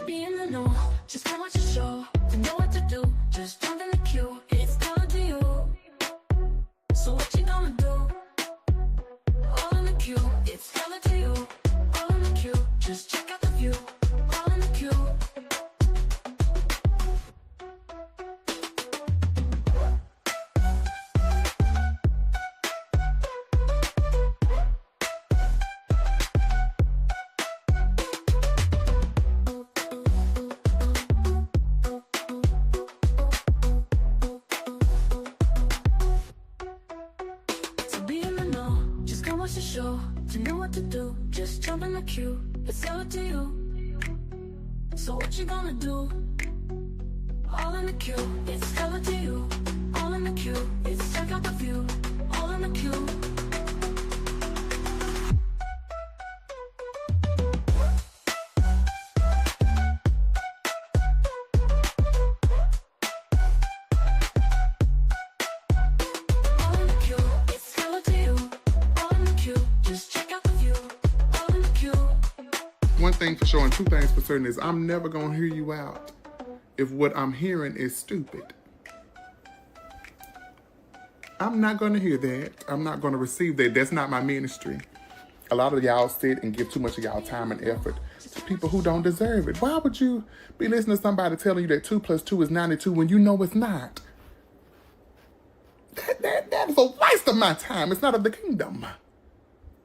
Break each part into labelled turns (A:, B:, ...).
A: be in the know, just come watch the show. To know what to do, just jump in the queue. It's colored to you. So what you gonna do? All in the queue, it's colored to you. All in the queue, just check out the view. All in the queue. The show, to know what to do, just jump in the queue. It's up to you. So what you gonna do? All in the queue, it's color to you. All in the queue, it's check out the view. All in the queue.
B: One thing for sure and two things for certain is I'm never going to hear you out if what I'm hearing is stupid. I'm not going to hear that. I'm not going to receive that. That's not my ministry. A lot of y'all sit and give too much of y'all time and effort to people who don't deserve it. Why would you be listening to somebody telling you that 2 + 2 is 92 when you know it's not? That is a waste of my time. It's not of the kingdom.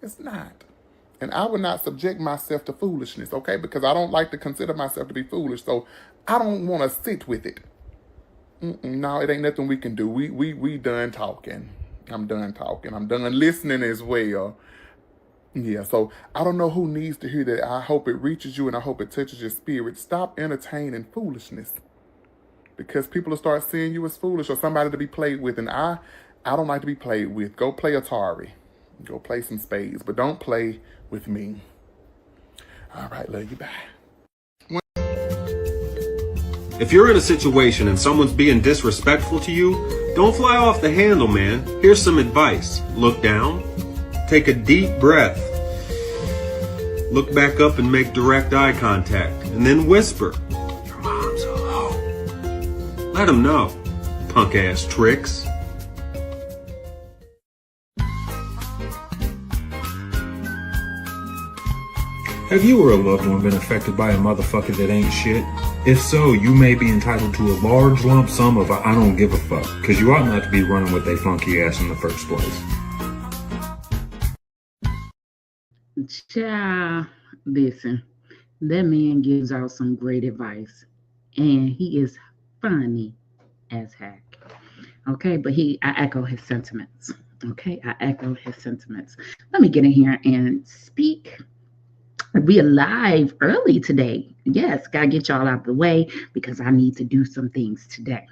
B: It's not. And I would not subject myself to foolishness, okay? Because I don't like to consider myself to be foolish, so I don't want to sit with it. No, it ain't nothing we can do. We done talking. I'm done talking. I'm done listening as well. Yeah, so I don't know who needs to hear that. I hope it reaches you and I hope it touches your spirit. Stop entertaining foolishness. Because people will start seeing you as foolish or somebody to be played with. And I don't like to be played with. Go play Atari. Go play some spades, but don't play with me. All right, love you, bye.
C: If you're in a situation and someone's being disrespectful to you, don't fly off the handle, man. Here's some advice. Look down, take a deep breath, look back up and make direct eye contact, and then whisper, "Your mom's a hoe." Let them know, punk-ass tricks.
D: Have you or a loved one been affected by a motherfucker that ain't shit? If so, you may be entitled to a large lump sum of a I don't give a fuck, because you ought not to be running with they funky ass in the first place.
E: Child, listen, that man gives out some great advice, and he is funny as heck. Okay, but I echo his sentiments. Okay, I echo his sentiments. Let me get in here and speak. We are live early today. Yes, gotta get y'all out of the way because I need to do some things today.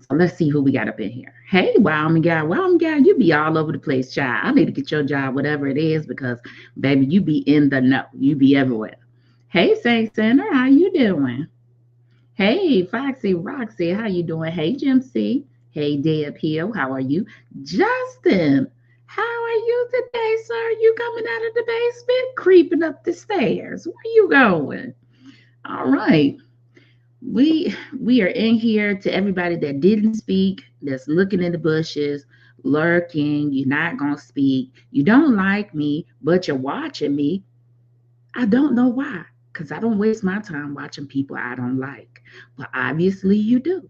E: So let's see who we got up in here. Hey, wow, my God, you be all over the place, child. I need to get your job, whatever it is, because baby, you be in the know. You be everywhere. Hey, Saint Center, how you doing? Hey, Foxy Roxy, how you doing? Hey, Jim C. Hey, Deb Hill, how are you? Justin, how are you today, sir? You coming out of the basement, creeping up the stairs? Where you going? All right. We are in here to everybody that didn't speak, that's looking in the bushes, lurking. You're not going to speak. You don't like me, but you're watching me. I don't know why, because I don't waste my time watching people I don't like. But obviously you do.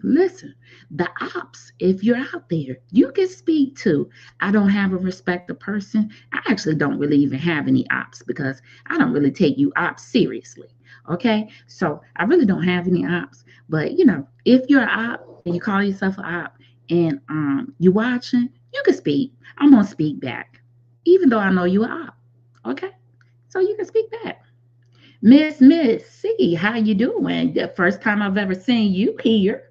E: Listen, the ops, if you're out there, you can speak too. I don't have a respect of person. I actually don't really even have any ops because I don't really take you ops seriously. Okay, so I really don't have any ops. But you know, if you're an op and you call yourself an op and you watching, you can speak. I'm gonna speak back, even though I know you're an op. Okay, so you can speak back. Miss C, how you doing? The first time I've ever seen you here.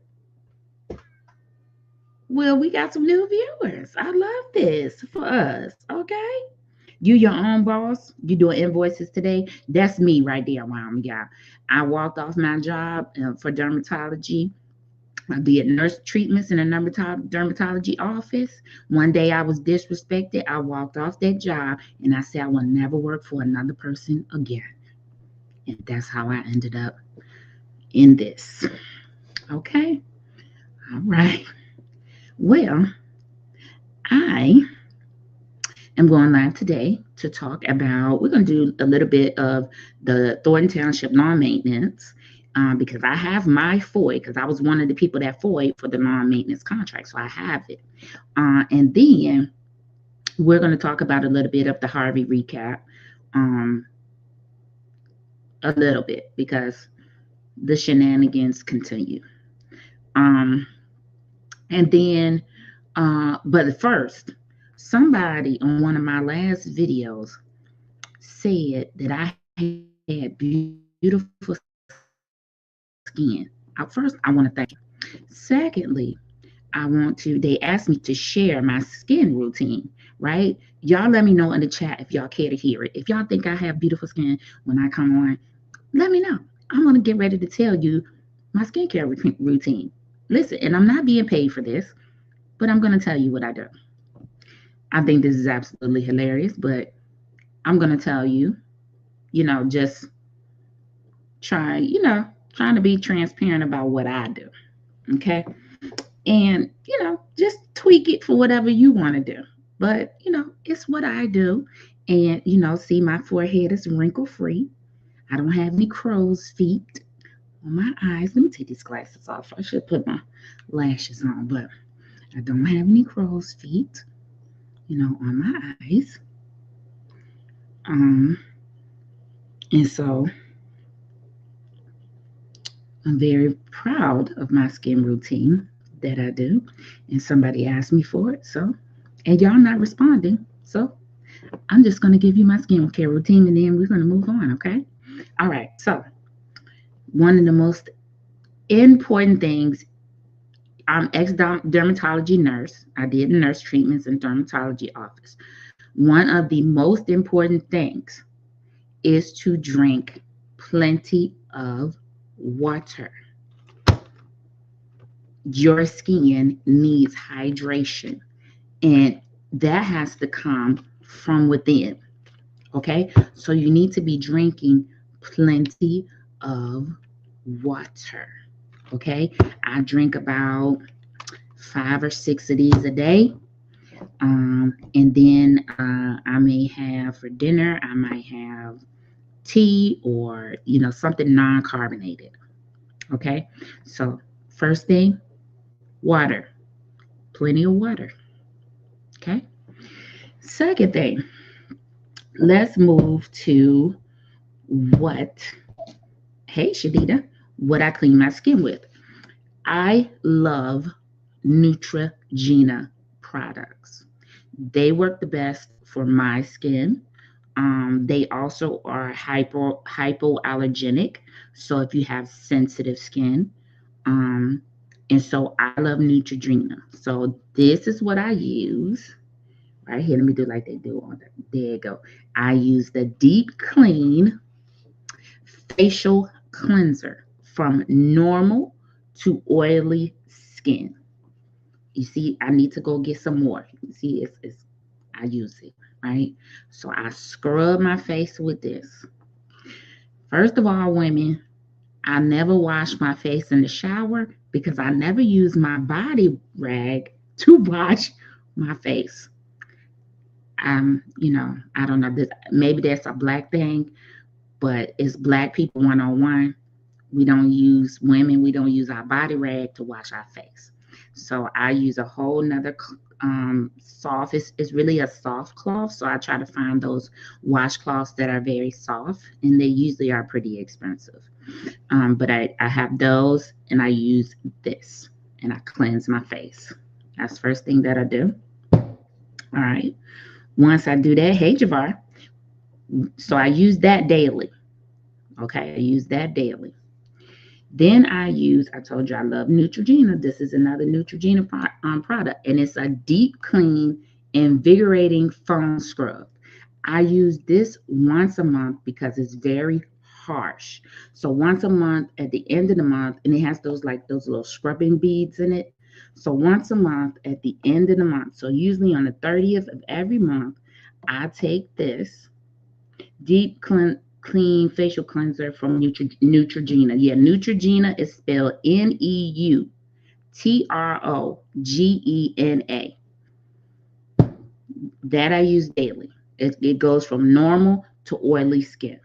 E: Well, we got some new viewers. I love this for us. Okay. You your own boss. You doing invoices today. That's me right there, y'all. I walked off my job for dermatology. I did nurse treatments in a dermatology office. One day I was disrespected. I walked off that job and I said I will never work for another person again. And that's how I ended up in this. Okay. All right. Well, I am going live today to talk about, we're going to do a little bit of the Thornton Township lawn maintenance because I have my FOID, because I was one of the people that FOID for the lawn maintenance contract. So I have it. And then we're going to talk about a little bit of the Harvey recap, a little bit, because the shenanigans continue. And then, but first, somebody on one of my last videos said that I had beautiful skin. First, I want to thank you. Secondly, they asked me to share my skin routine, right? Y'all let me know in the chat if y'all care to hear it. If y'all think I have beautiful skin when I come on, let me know. I'm going to get ready to tell you my skincare routine. Listen, and I'm not being paid for this, but I'm going to tell you what I do. I think this is absolutely hilarious, but I'm going to tell you, just trying to be transparent about what I do. Okay. And, just tweak it for whatever you want to do. But, it's what I do. And, see, my forehead is wrinkle free. I don't have any crow's feet on my eyes. Let me take these glasses off. I should put my lashes on, but I don't have any crow's feet, on my eyes. And so I'm very proud of my skin routine that I do. And somebody asked me for it. So, and y'all not responding. So I'm just going to give you my skincare routine and then we're going to move on. Okay. All right. So one of the most important things, I'm ex-dermatology nurse. I did nurse treatments in dermatology office. One of the most important things is to drink plenty of water. Your skin needs hydration, and that has to come from within. Okay, so you need to be drinking plenty of water. Okay, I drink about 5 or 6 of these a day. And then I may have for dinner, I might have tea or, something non-carbonated. Okay, so first thing, water, plenty of water. Okay, second thing, let's move to hey Shadida, what I clean my skin with. I love Neutrogena products. They work the best for my skin. They also are hypoallergenic. So if you have sensitive skin, and so I love Neutrogena. So this is what I use. Right here, let me do like they do on there. There you go. I use the Deep Clean Facial Cleanser from normal to oily skin. You see, I need to go get some more. You see, I use it, right? So I scrub my face with this. First of all, women, I never wash my face in the shower because I never use my body rag to wash my face. I don't know, maybe that's a black thing, but it's black people 101. We don't use our body rag to wash our face. So I use a whole nother soft, it's really a soft cloth. So I try to find those washcloths that are very soft, and they usually are pretty expensive. But I have those, and I use this, and I cleanse my face. That's the first thing that I do. All right. Once I do that, hey Javar. So I use that daily. Okay, I use that daily. Then I told you I love Neutrogena. This is another Neutrogena product, and it's a deep clean, invigorating foam scrub. I use this once a month because it's very harsh. So once a month at the end of the month, and it has those little scrubbing beads in it. So once a month at the end of the month, so usually on the 30th of every month, I take this deep clean clean facial cleanser from Neutrogena. Yeah, Neutrogena is spelled Neutrogena. That I use daily. It goes from normal to oily skin.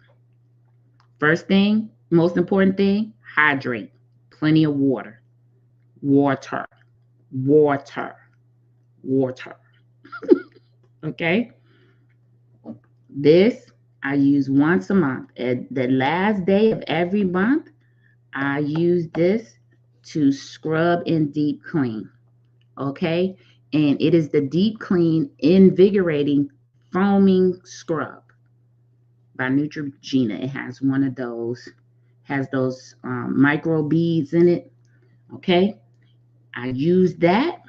E: First thing, most important thing, hydrate. Plenty of water. Water. Water. Water. Okay? This I use once a month. At the last day of every month, I use this to scrub and deep clean. Okay? And it is the deep clean, invigorating, foaming scrub by Neutrogena. It has one of those, has those micro beads in it. Okay? I use that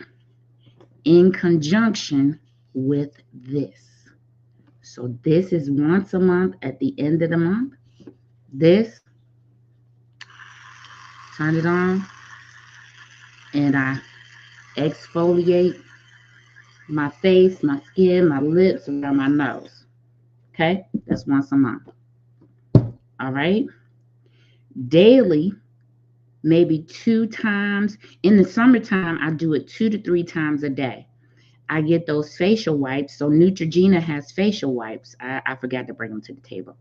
E: in conjunction with this. So this is once a month at the end of the month. This, turn it on, and I exfoliate my face, my skin, my lips, around my nose. Okay? That's once a month. All right? Daily, maybe 2 times. In the summertime, I do it 2 to 3 times a day. I get those facial wipes. So Neutrogena has facial wipes. I forgot to bring them to the table.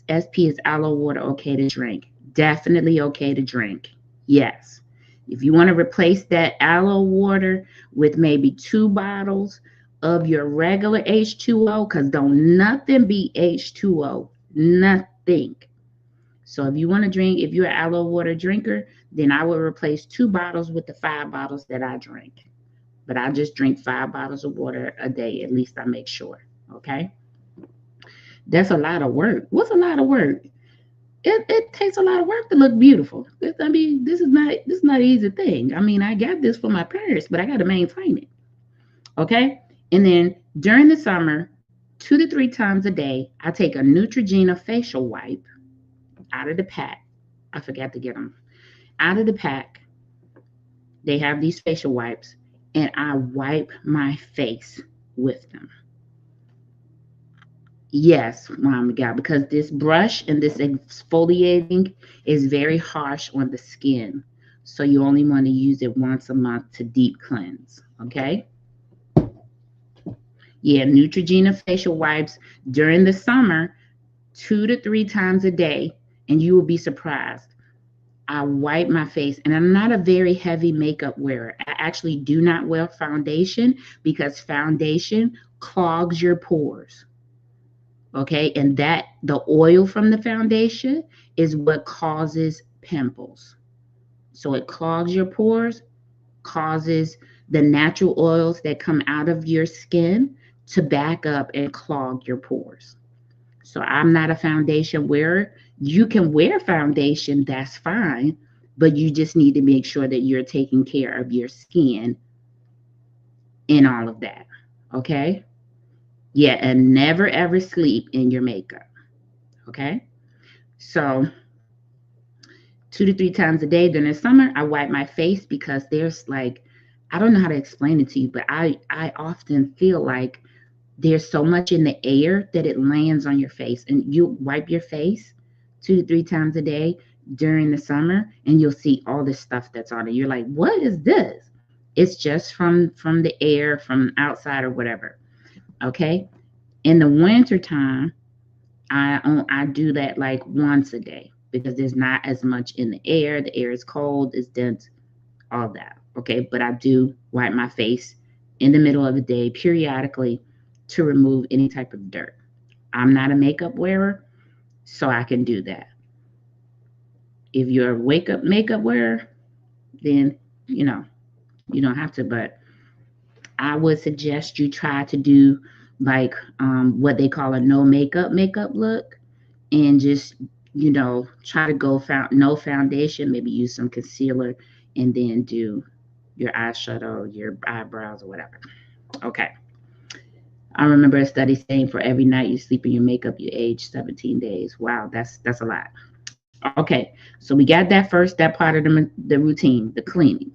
E: SP is aloe water, okay to drink. Definitely okay to drink. Yes. If you want to replace that aloe water with maybe 2 bottles of your regular H2O, because don't nothing beat H2O. Nothing. So if you want to drink, if you're an aloe water drinker, then I will replace 2 bottles with the 5 bottles that I drink. But I just drink 5 bottles of water a day. At least I make sure. Okay. That's a lot of work. What's a lot of work? It takes a lot of work to look beautiful. This is not an easy thing. I mean, I got this from my parents, but I got to maintain it. Okay. And then during the summer, 2 to 3 times a day, I take a Neutrogena facial wipe out of the pack. I forgot to get them out of the pack. They have these facial wipes, and I wipe my face with them. Yes, Mom, God, because this brush and this exfoliating is very harsh on the skin. So you only want to use it once a month to deep cleanse. Okay? Yeah, Neutrogena facial wipes during the summer, 2 to 3 times a day, and you will be surprised. I wipe my face, and I'm not a very heavy makeup wearer. I actually do not wear foundation because foundation clogs your pores. Okay, and that the oil from the foundation is what causes pimples. So it clogs your pores, causes the natural oils that come out of your skin to back up and clog your pores. So I'm not a foundation wearer. You can wear foundation, that's fine, but you just need to make sure that you're taking care of your skin in all of that. Okay? Yeah, and never ever sleep in your makeup. Okay? So 2 to 3 times a day during the summer, I wipe my face because there's like, I don't know how to explain it to you, but I often feel like there's so much in the air that it lands on your face, and you wipe your face 2 to 3 times a day during the summer, and you'll see all this stuff that's on it. You're like, what is this? It's just from the air, from outside or whatever. Okay. In the winter time, I do that like once a day because there's not as much in the air. The air is cold, it's dense, all that. Okay. But I do wipe my face in the middle of the day periodically to remove any type of dirt. I'm not a makeup wearer, so I can do that. If you're a makeup wearer, then, you don't have to, but I would suggest you try to do like what they call a no makeup look, and just, try to go no foundation, maybe use some concealer, and then do your eyeshadow, your eyebrows, or whatever. Okay. I remember a study saying for every night you sleep in your makeup, you age 17 days. Wow, that's a lot. Okay, so we got that part of the routine, the cleaning.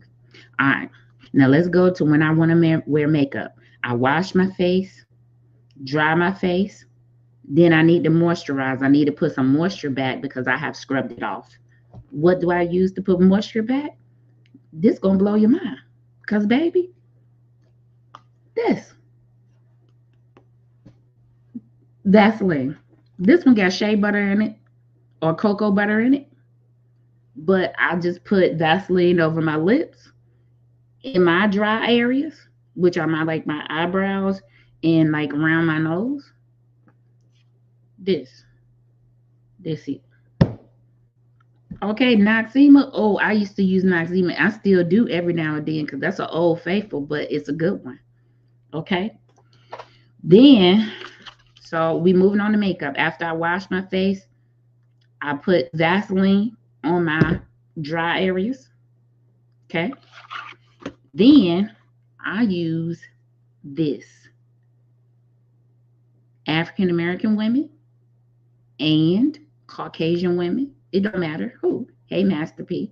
E: All right, now let's go to when I want to wear makeup. I wash my face, dry my face, Then I need to moisturize. I need to put some moisture back because I have scrubbed it off. What do I use to put moisture back? This gonna blow your mind. Because, baby, this Vaseline. This one got shea butter in it or cocoa butter in it. But I just put Vaseline over my lips in my dry areas, which are my eyebrows and like around my nose. This it. Okay, Noxema. Oh, I used to use Noxema. I still do every now and then because that's an old faithful, but it's a good one. Okay. Then, so we moving on to makeup. After I wash my face, I put Vaseline on my dry areas. Okay. Then I use this. African American women and Caucasian women. It don't matter who. Hey, Master P.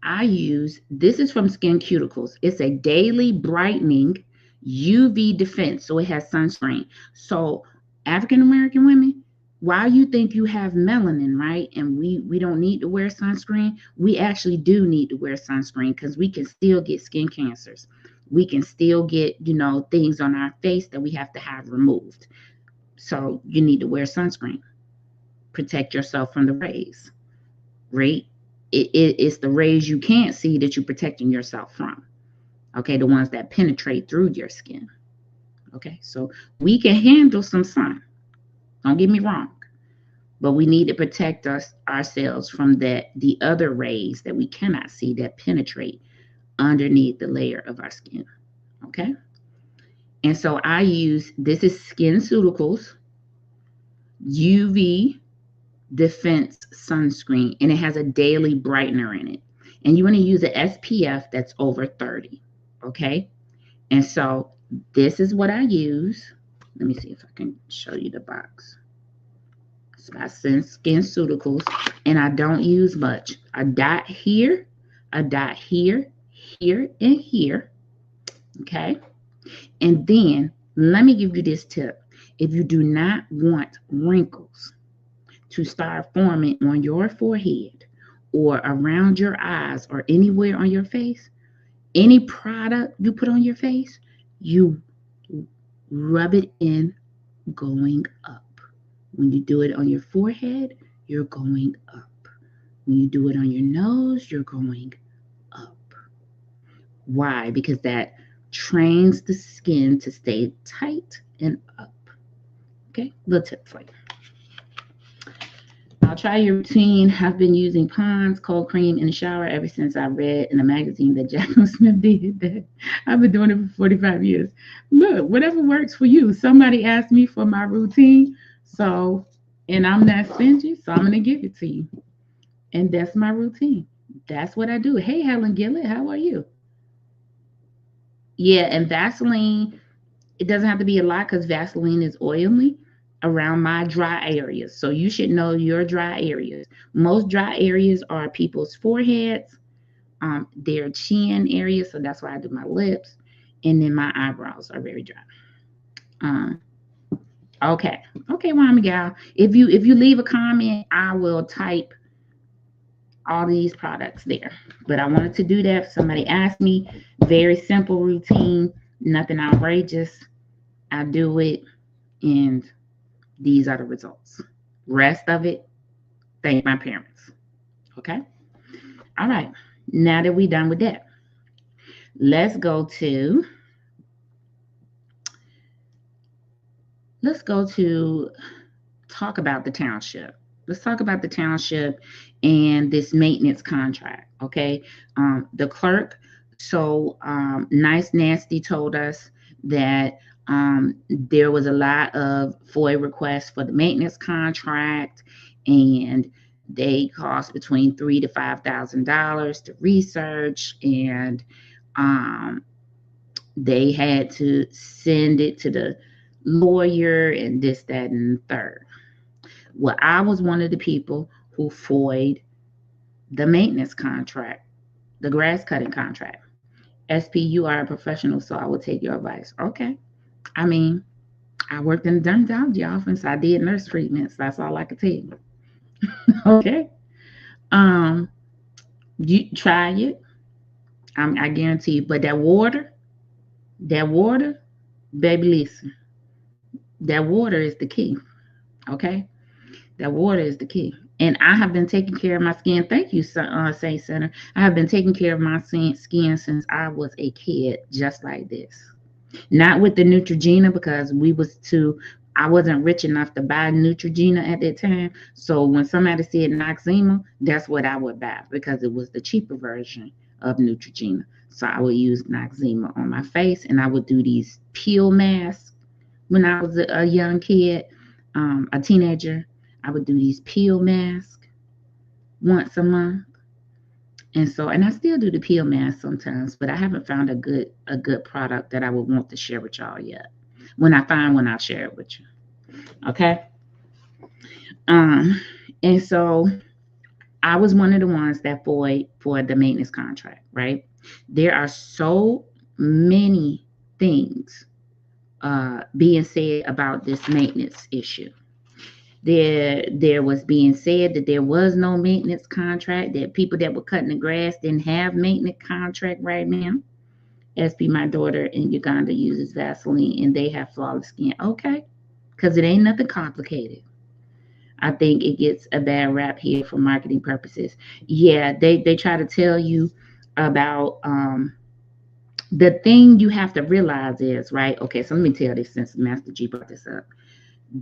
E: This is from Skin Cuticles. It's a daily brightening UV defense. So it has sunscreen. So African American women, while you think you have melanin, right? And we don't need to wear sunscreen, we actually do need to wear sunscreen because we can still get skin cancers. We can still get, things on our face that we have to have removed. So you need to wear sunscreen. Protect yourself from the rays, right? It's the rays you can't see that you're protecting yourself from. Okay, the ones that penetrate through your skin. Okay, so we can handle some sun. Don't get me wrong. But we need to protect ourselves from the other rays that we cannot see that penetrate underneath the layer of our skin. Okay? And so this is Skin Cuticles UV Defense Sunscreen, and it has a daily brightener in it. And you want to use an SPF that's over 30. Okay? And so this is what I use. Let me see if I can show you the box. It's by Skin Cuticles, and I don't use much. A dot here, here, and here. Okay? And then let me give you this tip. If you do not want wrinkles to start forming on your forehead or around your eyes or anywhere on your face, any product you put on your face, you rub it in going up. When you do it on your forehead, you're going up. When you do it on your nose, you're going up. Why? Because that trains the skin to stay tight and up. Okay, little tip for you. I'll try your routine. I've been using Pond's cold cream in the shower ever since I read in a magazine that Jacqueline Smith did that. I've been doing it for 45 years. Look, whatever works for you. Somebody asked me for my routine, and I'm not stingy, so I'm going to give it to you. And that's my routine. That's what I do. Hey, Helen Gillett, how are you? Yeah, and Vaseline, it doesn't have to be a lot because Vaseline is oily around my dry areas. So you should know your dry areas. Most dry areas are people's foreheads, their chin area. So that's why I do my lips. And then my eyebrows are very dry. Okay, Wami gal. If you leave a comment, I will type all these products there. But I wanted to do that. Somebody asked me. Very simple routine, nothing outrageous. I do it, and these are the results. Rest of it, thank my parents. Okay? All right. Now that we're done with that, let's go to talk about the township. Let's talk about the township and this maintenance contract. Okay? The clerk, Nice Nasty told us that there was a lot of FOIA requests for the maintenance contract, and they cost between $3,000 to $5,000 to research, and they had to send it to the lawyer and this, that, and the third. Well, I was one of the people who FOIA'd the maintenance contract, the grass cutting contract. SP, you are a professional, so I will take your advice. Okay. I mean, I worked in the dermatology office. I did nurse treatments. That's all I could tell you. Okay. Um, you try it. I guarantee you. But that water, baby, listen. That water is the key. Okay. That water is the key. And I have been taking care of my skin. Thank you, Saint Center. I have been taking care of my skin since I was a kid, just like this. Not with the Neutrogena because I wasn't rich enough to buy Neutrogena at that time. So when somebody said Noxzema, that's what I would buy because it was the cheaper version of Neutrogena. So I would use Noxzema on my face, and I would do these peel masks when I was a young kid, a teenager. I would do these peel masks once a month. And I still do the peel mask sometimes, but I haven't found a good product that I would want to share with y'all yet. When I find one, I'll share it with you. Okay. Um, and so I was one of the ones that void for the maintenance contract, right? There are so many things being said about this maintenance issue. There was being said that there was no maintenance contract, that people that were cutting the grass didn't have maintenance contract right now. SP, my daughter in Uganda, uses Vaseline and they have flawless skin. Okay, because it ain't nothing complicated. I think it gets a bad rap here for marketing purposes. Yeah, they try to tell you about the thing you have to realize is, right? Okay, so let me tell this since Master G brought this up.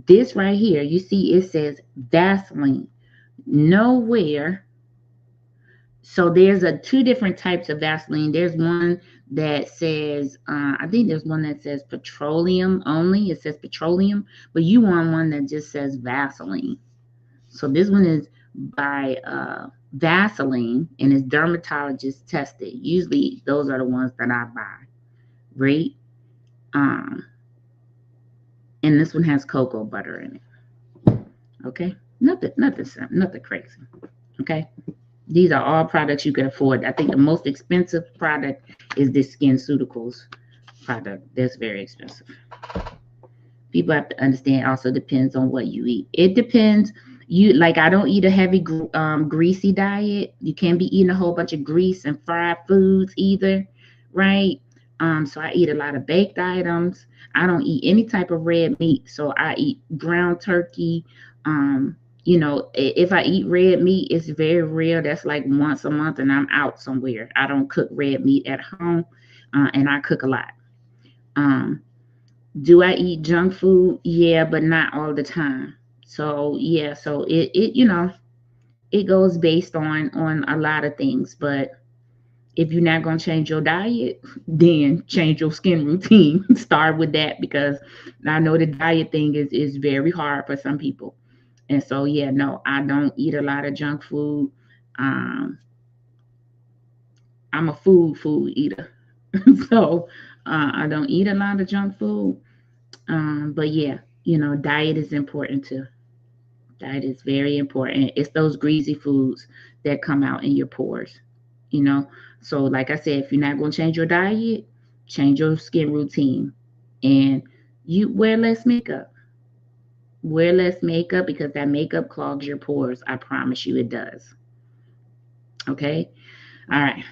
E: This right here, you see it says Vaseline. Nowhere. So there's two different types of Vaseline. There's one that says, I think there's one that says petroleum only. It says petroleum, but you want one that just says Vaseline. So this one is by Vaseline and is dermatologist tested. Usually those are the ones that I buy, right? And this one has cocoa butter in it. Okay, nothing crazy. Okay, these are all products you can afford. I think the most expensive product is this SkinCeuticals product. That's very expensive. People have to understand. Also depends on what you eat. It depends. I don't eat a heavy greasy diet. You can't be eating a whole bunch of grease and fried foods either, right? So I eat a lot of baked items. I don't eat any type of red meat. So I eat ground turkey. If I eat red meat, it's very rare. That's like once a month and I'm out somewhere. I don't cook red meat at home, and I cook a lot. Do I eat junk food? Yeah, but not all the time. So yeah, so it goes based on a lot of things. But if you're not going to change your diet, then change your skin routine. Start with that, because I know the diet thing is very hard for some people. And so, yeah, no, I don't eat a lot of junk food. I'm a food eater. So I don't eat a lot of junk food. But yeah, diet is important too. Diet is very important. It's those greasy foods that come out in your pores, So like I said, if you're not going to change your diet, change your skin routine. And you wear less makeup. Wear less makeup, because that makeup clogs your pores. I promise you it does. Okay? All right.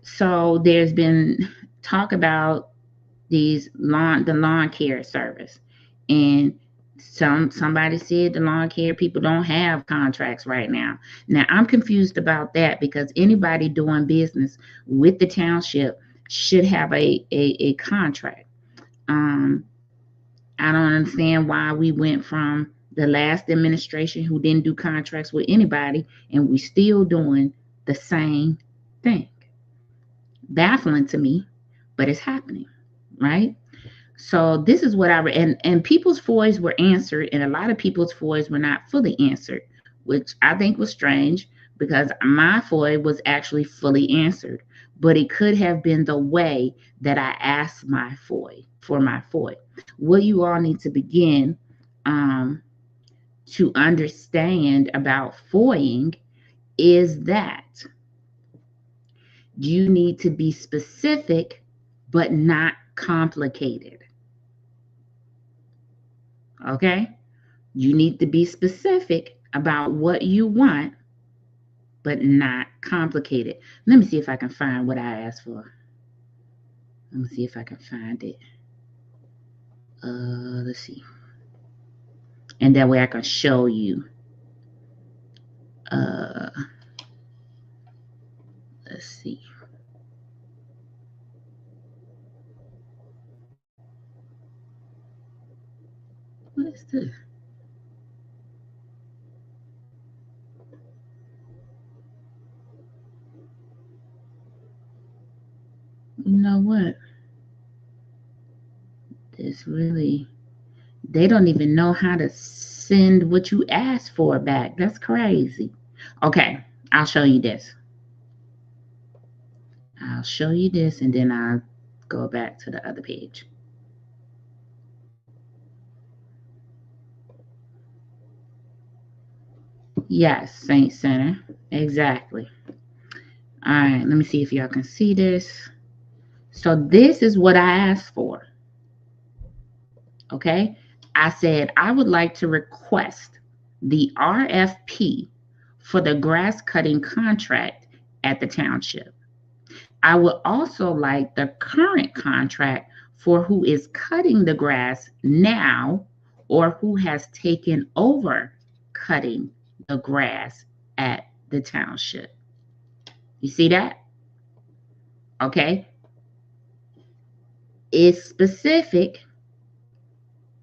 E: So there's been talk about the lawn care service. And somebody said the lawn care people don't have contracts right now. Now I'm confused about that, because anybody doing business with the township should have a contract. I don't understand why we went from the last administration who didn't do contracts with anybody, and we still doing the same thing. Baffling to me, but it's happening, right? So this is what I read, and people's FOIs were answered, and a lot of people's FOIs were not fully answered, which I think was strange, because my FOI was actually fully answered, but it could have been the way that I asked my FOI for my FOI. What you all need to begin to understand about FOIing is that you need to be specific, but not complicated. Okay? You need to be specific about what you want, but not complicated. Let me see if I can find what I asked for. Let me see if I can find it. Let's see. And that way I can show you. Let's see. What is this? You know what? This really, they don't even know how to send what you asked for back. That's crazy. Okay, I'll show you this. I'll show you this and then I'll go back to the other page. Yes, Saint Center. Exactly. All right, let me see if y'all can see this. So this is what I asked for. Okay. I said I would like to request the RFP for the grass cutting contract at the township. I would also like the current contract for who is cutting the grass now or who has taken over cutting the grass at the township. You see that? Okay. It's specific,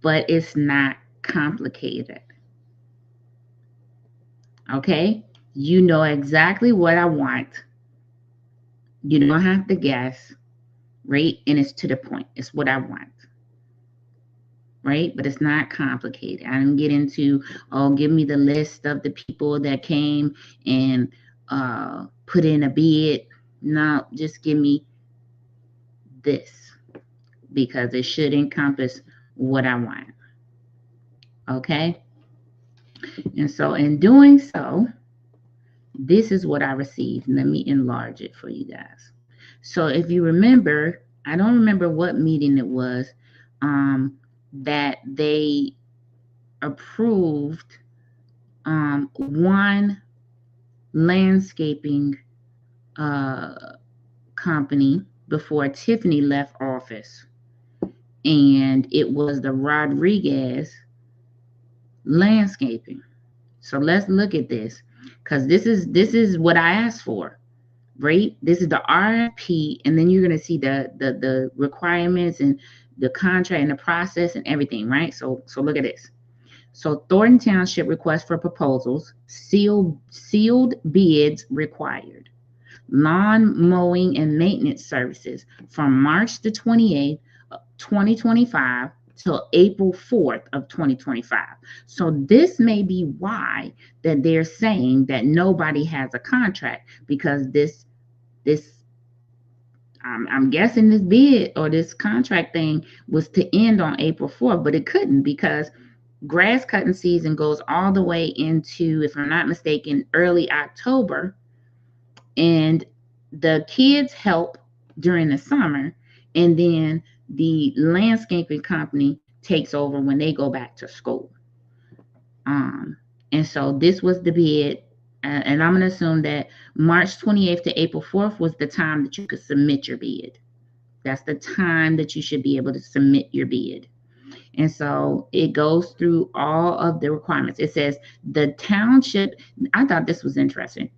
E: but it's not complicated. Okay. You know exactly what I want. You don't have to guess, right? And it's to the point. It's what I want, right? But it's not complicated. I didn't get into, oh, give me the list of the people that came and put in a bid. No, just give me this because it should encompass what I want. Okay? And so in doing so, this is what I received. Let me enlarge it for you guys. So if you remember, I don't remember what meeting it was that they approved one landscaping company before Tiffany left office. And it was the Rodriguez landscaping. So let's look at this because this is what I asked for, right? This is the RFP, and then you're gonna see the requirements and the contract and the process and everything, right? So look at this. So Thornton Township request for proposals, sealed bids required. Lawn mowing and maintenance services from March the 28th, 2025 till April 4th of 2025. So this may be why that they're saying that nobody has a contract, because this I'm guessing this bid or this contract thing was to end on April 4th, but it couldn't because grass cutting season goes all the way into, if I'm not mistaken, early October. And the kids help during the summer, and then the landscaping company takes over when they go back to school. And so this was the bid, and I'm going to assume that March 28th to April 4th was the time that you could submit your bid. That's the time that you should be able to submit your bid. And so it goes through all of the requirements. It says the township, I thought this was interesting.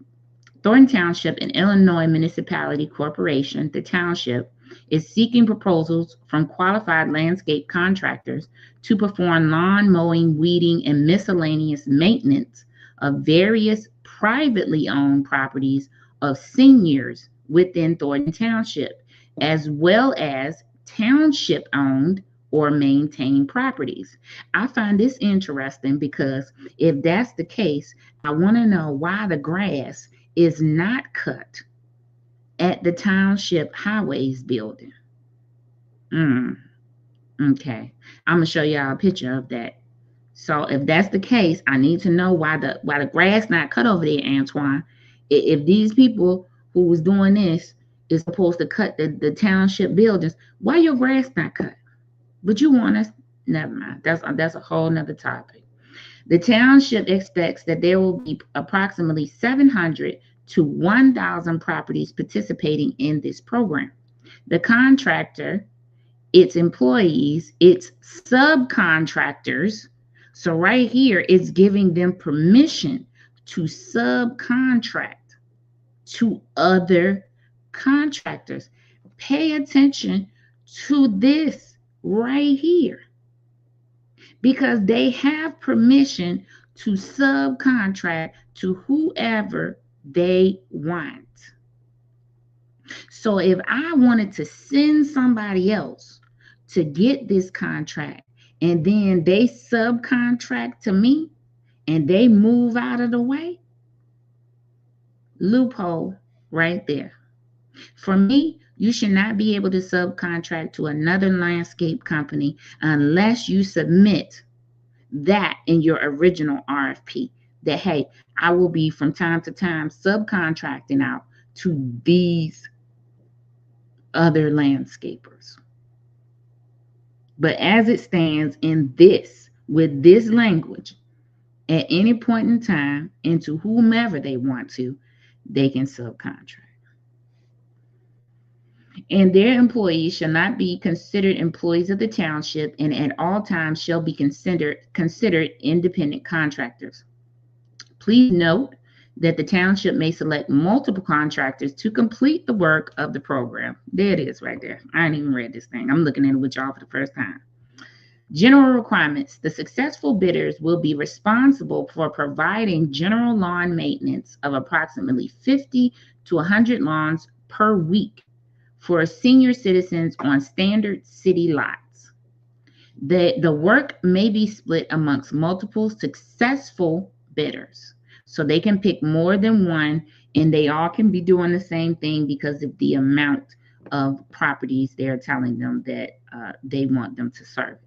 E: Thornton Township, an Illinois Municipality Corporation, the township, is seeking proposals from qualified landscape contractors to perform lawn mowing, weeding, and miscellaneous maintenance of various privately owned properties of seniors within Thornton Township, as well as township-owned or maintained properties. I find this interesting because if that's the case, I want to know why the grass is not cut at the township highways building. Okay, I'm gonna show y'all a picture of that. So if that's the case, I need to know why the grass not cut over there, Antoine. If these people who was doing this is supposed to cut the township buildings, why your grass not cut? But you want us Never mind. That's a whole nother topic. The township expects that there will be approximately 700 to 1,000 properties participating in this program. The contractor, its employees, its subcontractors. So right here, it's giving them permission to subcontract to other contractors. Pay attention to this right here, because they have permission to subcontract to whoever they want. So if I wanted to send somebody else to get this contract and then they subcontract to me and they move out of the way, loophole right there. For me, you should not be able to subcontract to another landscape company unless you submit that in your original RFP, that, hey, I will be from time to time subcontracting out to these other landscapers. But as it stands in this, with this language, at any point in time, and to whomever they want to, they can subcontract. And their employees shall not be considered employees of the township, and at all times shall be considered independent contractors. Please note that the township may select multiple contractors to complete the work of the program. There it is right there. I ain't even read this thing. I'm looking at it with y'all for the first time. General requirements. The successful bidders will be responsible for providing general lawn maintenance of approximately 50 to 100 lawns per week for senior citizens on standard city lots. The work may be split amongst multiple successful bidders. So they can pick more than one, and they all can be doing the same thing because of the amount of properties they're telling them that they want them to service.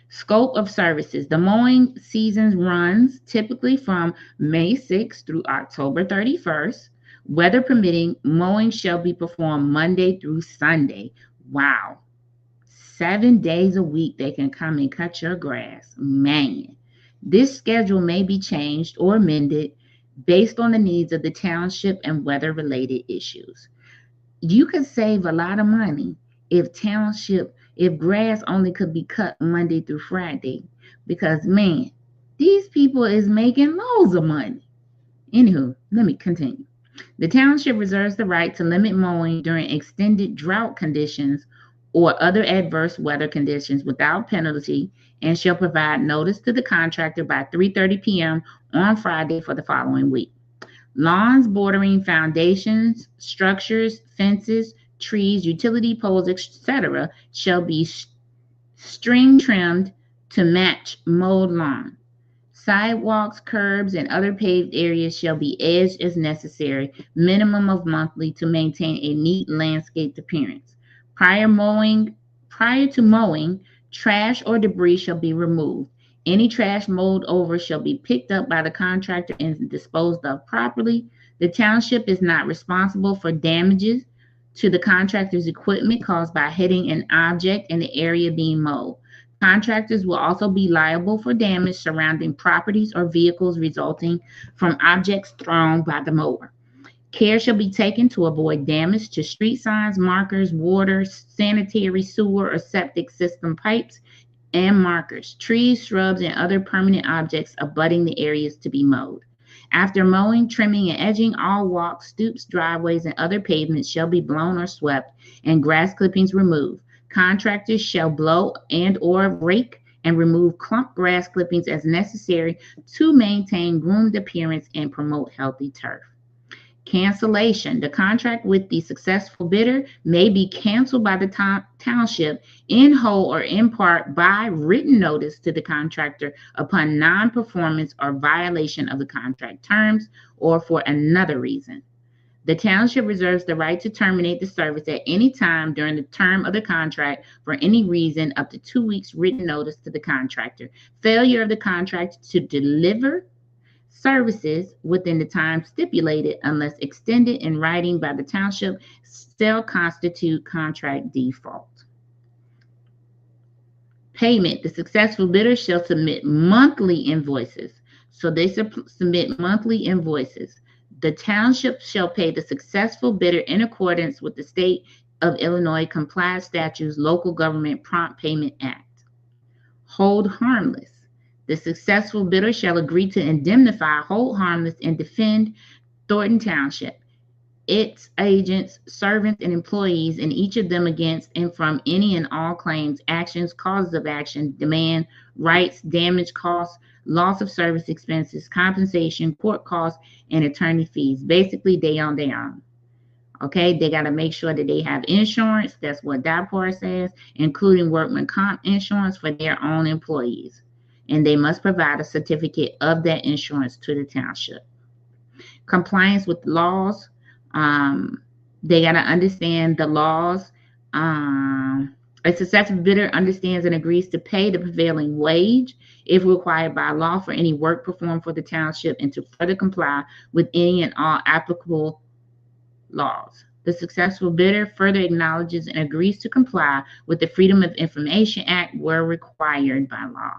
E: Scope of services. The mowing season runs typically from May 6th through October 31st. Weather permitting, mowing shall be performed Monday through Sunday. Wow. 7 days a week they can come and cut your grass. Man. This schedule may be changed or amended based on the needs of the township and weather-related issues. You could save a lot of money if grass only could be cut Monday through Friday, because, man, these people is making loads of money. Anywho, let me continue. The township reserves the right to limit mowing during extended drought conditions or other adverse weather conditions without penalty, and shall provide notice to the contractor by 3:30 p.m. on Friday for the following week. Lawns bordering foundations, structures, fences, trees, utility poles, etc. shall be string trimmed to match mowed lawn. Sidewalks, curbs, and other paved areas shall be edged as necessary, minimum of monthly, to maintain a neat landscaped appearance. Prior to mowing, trash or debris shall be removed. Any trash mowed over shall be picked up by the contractor and disposed of properly. The township is not responsible for damages to the contractor's equipment caused by hitting an object in the area being mowed. Contractors will also be liable for damage surrounding properties or vehicles resulting from objects thrown by the mower. Care shall be taken to avoid damage to street signs, markers, water, sanitary, sewer, or septic system pipes and markers, trees, shrubs, and other permanent objects abutting the areas to be mowed. After mowing, trimming, and edging, all walks, stoops, driveways, and other pavements shall be blown or swept and grass clippings removed. Contractors shall blow and or rake and remove clump grass clippings as necessary to maintain groomed appearance and promote healthy turf. Cancellation. The contract with the successful bidder may be canceled by the township in whole or in part by written notice to the contractor upon non-performance or violation of the contract terms or for another reason. The township reserves the right to terminate the service at any time during the term of the contract for any reason up to 2 weeks written notice to the contractor. Failure of the contract to deliver services within the time stipulated, unless extended in writing by the township, still constitute contract default. Payment. The successful bidder shall submit monthly invoices. So they submit monthly invoices. The township shall pay the successful bidder in accordance with the state of Illinois compliance statutes, local government prompt payment act. Hold harmless. The successful bidder shall agree to indemnify, hold harmless, and defend Thornton Township, its agents, servants, and employees, and each of them against and from any and all claims, actions, causes of action, demand, rights, damage, costs, loss of service expenses, compensation, court costs, and attorney fees. Basically, they on their own. Okay, they got to make sure that they have insurance. That's what that part says, including workman comp insurance for their own employees. And they must provide a certificate of that insurance to the township. Compliance with laws. They got to understand the laws. A successful bidder understands and agrees to pay the prevailing wage if required by law for any work performed for the township and to further comply with any and all applicable laws. The successful bidder further acknowledges and agrees to comply with the Freedom of Information Act where required by law.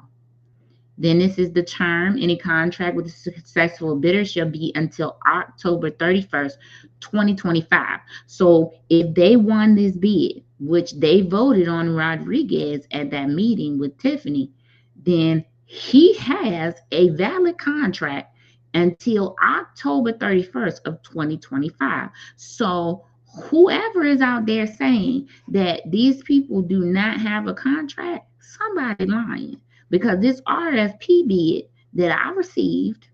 E: Then this is the term. Any contract with a successful bidder shall be until October 31st, 2025. So if they won this bid, which they voted on Rodriguez at that meeting with Tiffany, then he has a valid contract until October 31st of 2025. So whoever is out there saying that these people do not have a contract, somebody lying. Because this RFP bid that I received,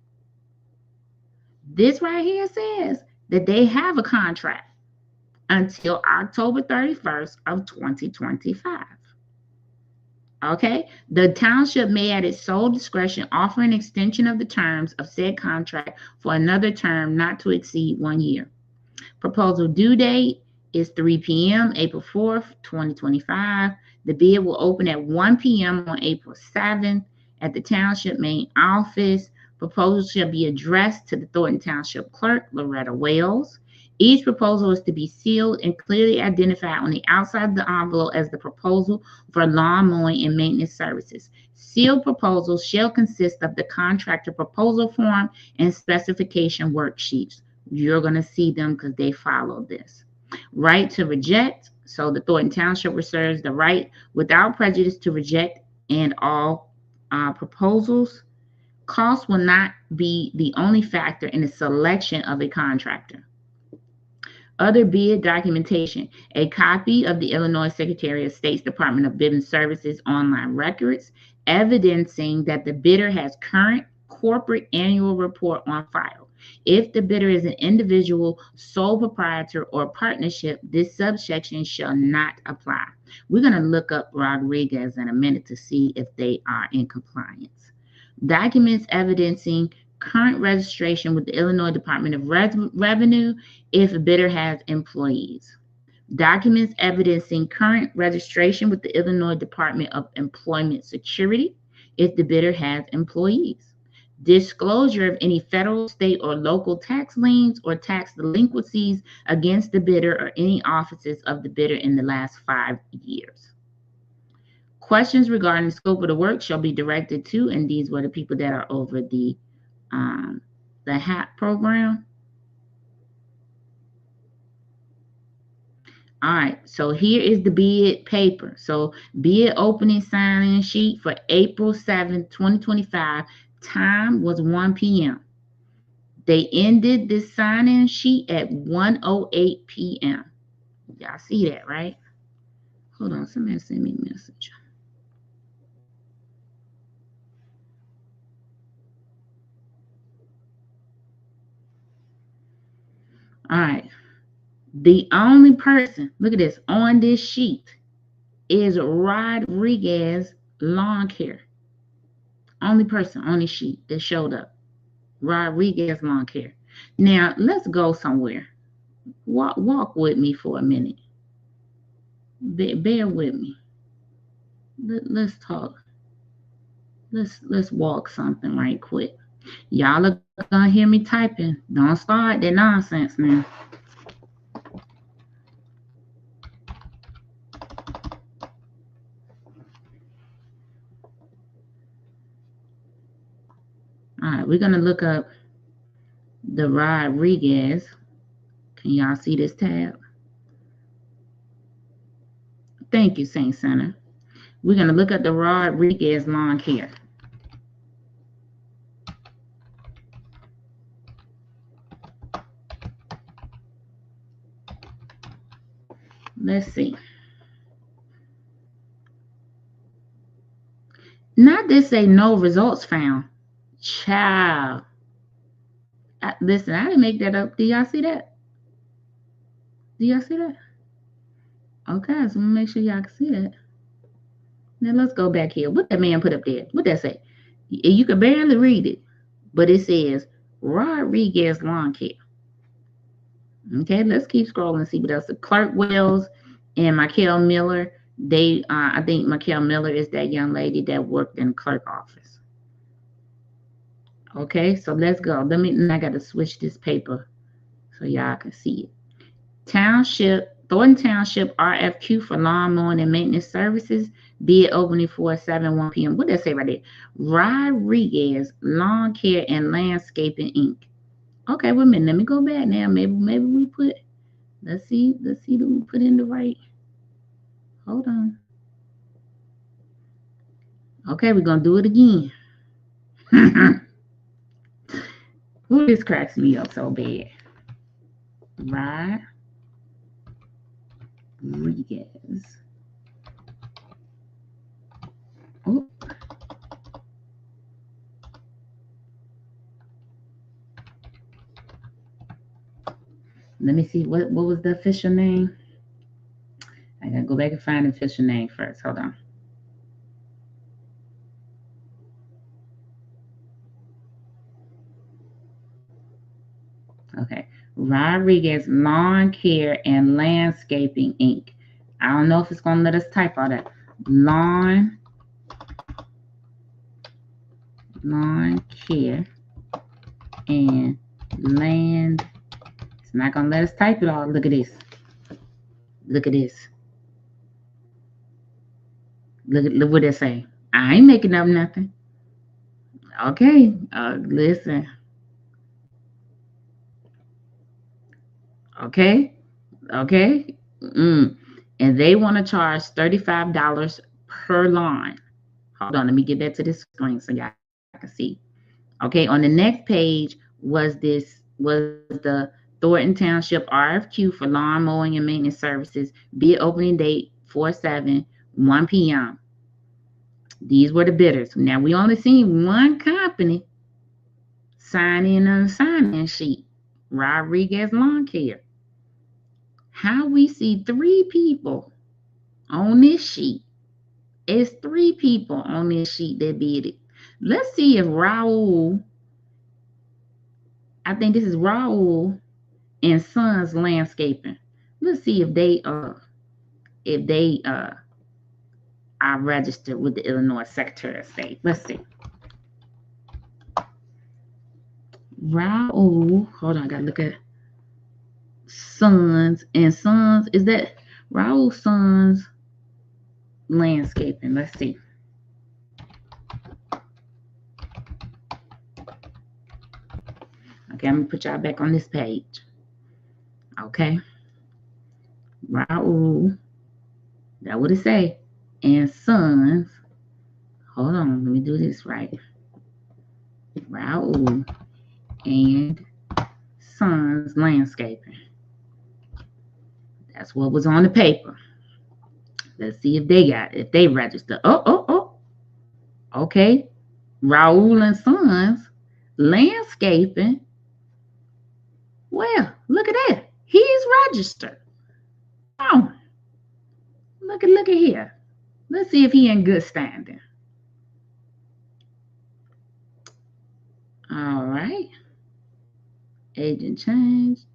E: this right here says that they have a contract until October 31st of 2025. Okay, the township may at its sole discretion offer an extension of the terms of said contract for another term not to exceed 1 year. Proposal due date is 3 p.m. April 4th, 2025. The bid will open at 1 p.m. on April 7th at the township main office. Proposals shall be addressed to the Thornton Township Clerk, Loretta Wales. Each proposal is to be sealed and clearly identified on the outside of the envelope as the proposal for lawn mowing and maintenance services. Sealed proposals shall consist of the contractor proposal form and specification worksheets. You're going to see them because they follow this. Right to reject. So the Thornton Township reserves the right without prejudice to reject and all proposals. Cost will not be the only factor in the selection of a contractor. Other bid documentation. A copy of the Illinois Secretary of State's Department of Business Services online records evidencing that the bidder has current corporate annual report on file. If the bidder is an individual, sole proprietor, or partnership, this subsection shall not apply. We're going to look up Rodriguez in a minute to see if they are in compliance. Documents evidencing current registration with the Illinois Department of Revenue if a bidder has employees. Documents evidencing current registration with the Illinois Department of Employment Security if the bidder has employees. Disclosure of any federal, state, or local tax liens or tax delinquencies against the bidder or any offices of the bidder in the last 5 years. Questions regarding the scope of the work shall be directed to, and these were the people that are over the HAP program. All right, so here is the bid paper. So bid opening sign-in sheet for April 7th, 2025. Time was 1 p.m. They ended this sign-in sheet at 1:08 p.m. Y'all see that, right? Hold on, somebody send me a message. All right. The only person, look at this, on this sheet is Rodriguez Lawn Care. Only person on this sheet that showed up. Rodriguez Lawn Care. Now, let's go somewhere. Walk with me for a minute. Bear with me. Let's talk. Let's walk something right quick. Y'all are gonna hear me typing. Don't start that nonsense now. All right, we're going to look up the Rodriguez. Can y'all see this tab? Thank you, Saint Center. We're going to look at the Rodriguez lawn care. Let's see. Not this say no results found. Child. Listen, I didn't make that up. Do y'all see that? Do y'all see that? Okay, so make sure y'all can see that. Now let's go back here. What that man put up there? What that say? You can barely read it, but it says Rodriguez Lawn Care. Okay, let's keep scrolling and see what else. Clark Wells and Michael Miller. They, I think Michael Miller is that young lady that worked in the clerk office. Okay, so let's go. I got to switch this paper so y'all can see it. Thornton Township RFQ for lawn mowing and maintenance services. Bid opening for 7:1 p.m. What did that say right there? Rodriguez Lawn Care and Landscaping Inc. Okay, wait a minute. Let me go back now. Maybe we put. Let's see. That we put in the right. Hold on. Okay, we're gonna do it again. Ooh, this cracks me up so bad. Rodriguez. Oh. Let me see what was the official name. I gotta go back and find the official name first. Hold on. Okay, Rodriguez Lawn Care and Landscaping Inc. I don't know if it's gonna let us type all that. Lawn Care and Land. It's not gonna let us type it all. Look at this. Look at this. Look what they say. I ain't making up nothing. Okay, listen. Okay. And they want to charge $35 per line. Hold on, let me get that to this screen so y'all can see. Okay, on the next page was the Thornton Township RFQ for lawn mowing and maintenance services. Bid opening date 4/7, 1 p.m. These were the bidders. Now we only seen one company sign in on the sign-in sheet. Rodriguez Lawn Care. How we see 3 people on this sheet? It's 3 people on this sheet that bid it. Let's see if Raul, I think this is Raul and Sons Landscaping. Let's see if they are registered with the Illinois Secretary of State. Let's see. Raul, hold on, I gotta look at Sons and Sons. Is that Raul Sons Landscaping? Let's see. Okay, I'm gonna put y'all back on this page. Okay. Raul, that what it say. And Sons. Hold on, let me do this right. Raul and Sons Landscaping. That's what was on the paper. Let's see if they register. Oh. Okay. Raul and Sons Landscaping. Well, look at that. He's registered. Oh. Look at here. Let's see if he in good standing. All right. Agent changed.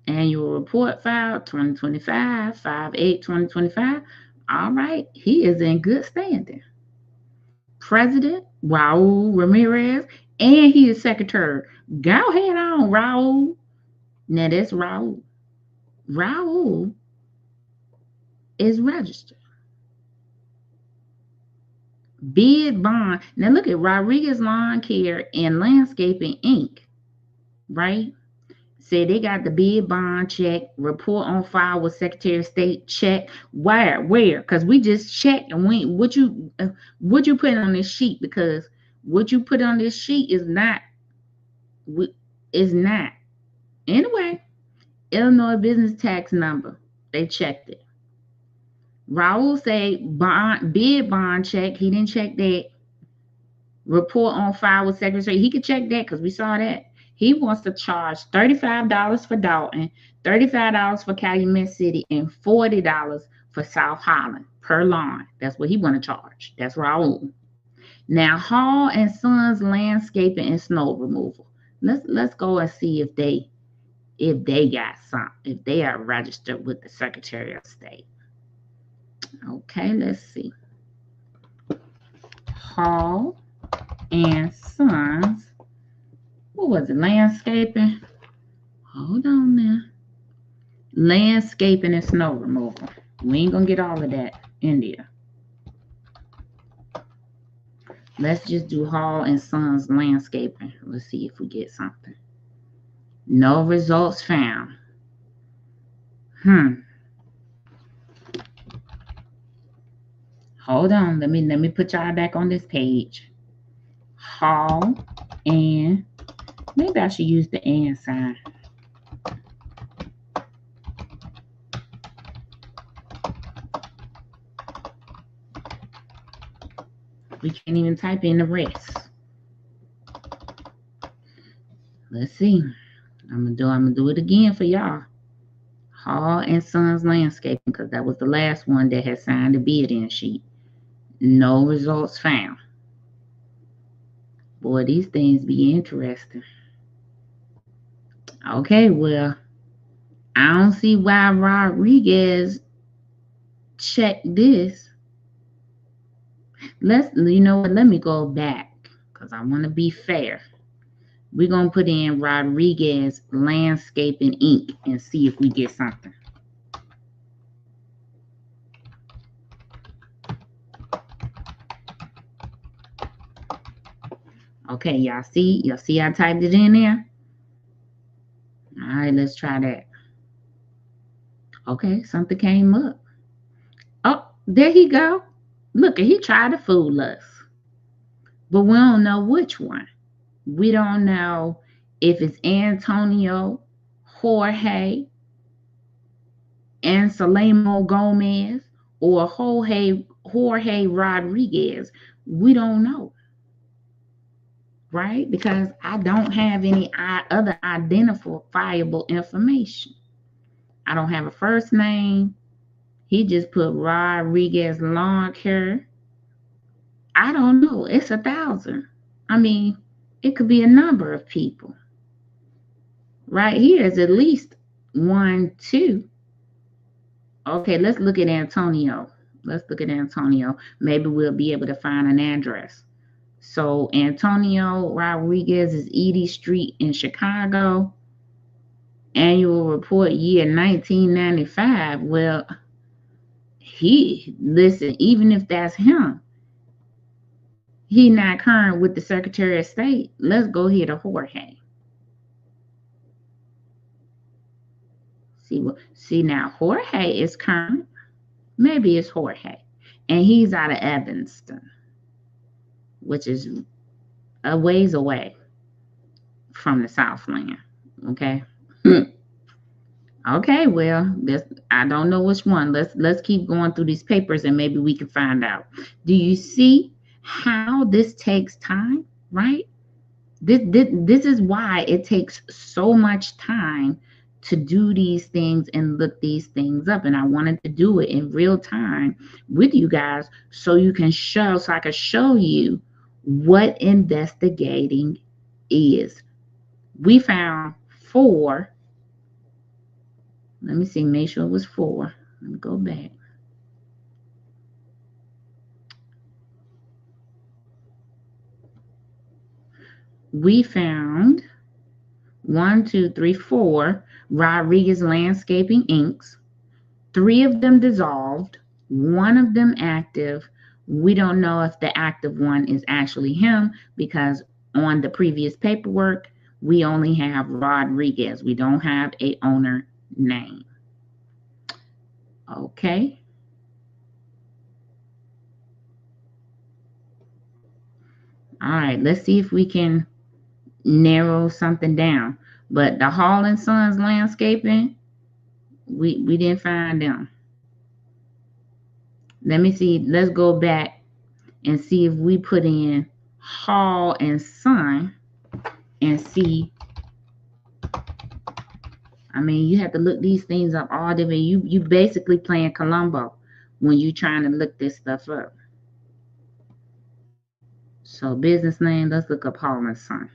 E: Annual report filed 2025, 5/8/2025. All right. He is in good standing. President Raul Ramirez, and he is secretary. Go ahead on, Raul. Now that's Raul. Raul is registered. Bid bond. Now look at Rodriguez Lawn Care and Landscaping Inc. Right? Say they got the bid bond check, report on file with Secretary of State check. Where? Because we just checked and what you put on this sheet, because what you put on this sheet is not. Anyway, Illinois business tax number. They checked it. Raul say bid bond check. He didn't check that. Report on file with Secretary. He could check that because we saw that. He wants to charge $35 for Dalton, $35 for Calumet City, and $40 for South Holland per lawn. That's what he want to charge. That's Raul. Now, Hall and Sons Landscaping and Snow Removal. Let's go and see if they got some, if they are registered with the Secretary of State. Okay, let's see. Hall and Sons. What was it? Landscaping. Hold on now. Landscaping and snow removal. We ain't gonna get all of that in there. Let's just do Hall and Sons Landscaping. Let's see if we get something. No results found. Hold on. Let me put y'all back on this page. Hall and, maybe I should use the and sign. We can't even type in the rest. Let's see. I'm gonna do it again for y'all. Hall and Sons Landscaping, because that was the last one that had signed the bid-in sheet. No results found. Boy, these things be interesting. Okay, well, I don't see why Rodriguez checked this. You know what? Let me go back because I want to be fair. We're going to put in Rodriguez Landscaping Inc. and see if we get something. Okay, y'all see I typed it in there? All right, let's try that. Okay, something came up. Oh, there he go. Look, he tried to fool us. But we don't know which one. We don't know if it's Antonio, Jorge, Anselmo Gomez, or Jorge Rodriguez. We don't know. Right? Because I don't have any other identifiable information. I don't have a first name. He just put Rodriguez Lawn Care. I don't know. It's 1,000. I mean, it could be a number of people. Right here is at least 1, 2. Okay, let's look at Antonio. Maybe we'll be able to find an address. So Antonio Rodriguez is Edie Street in Chicago. Annual report year 1995. Well, listen, even if that's him, he not current with the Secretary of State. Let's go here to Jorge. See now, Jorge is current. Maybe it's Jorge. And he's out of Evanston, which is a ways away from the Southland. Okay. Okay, well, I don't know which one. Let's keep going through these papers and maybe we can find out. Do you see how this takes time, right? This is why it takes so much time to do these things and look these things up. And I wanted to do it in real time with you guys so I can show you what investigating is. We found 4. Let me see, make sure it was 4. Let me go back. We found 1, 2, 3, 4 Rodriguez Landscaping Incs. 3 of them dissolved, 1 of them active, We don't know if the active one is actually him because on the previous paperwork, we only have Rodriguez. We don't have a owner name. Okay. All right, let's see if we can narrow something down. But the Hall and Sons Landscaping, we didn't find them. Let me see. Let's go back and see if we put in Hall and Son and see. I mean, you have to look these things up all the way. You basically playing Columbo when you trying to look this stuff up. So business name, let's look up Hall and Son.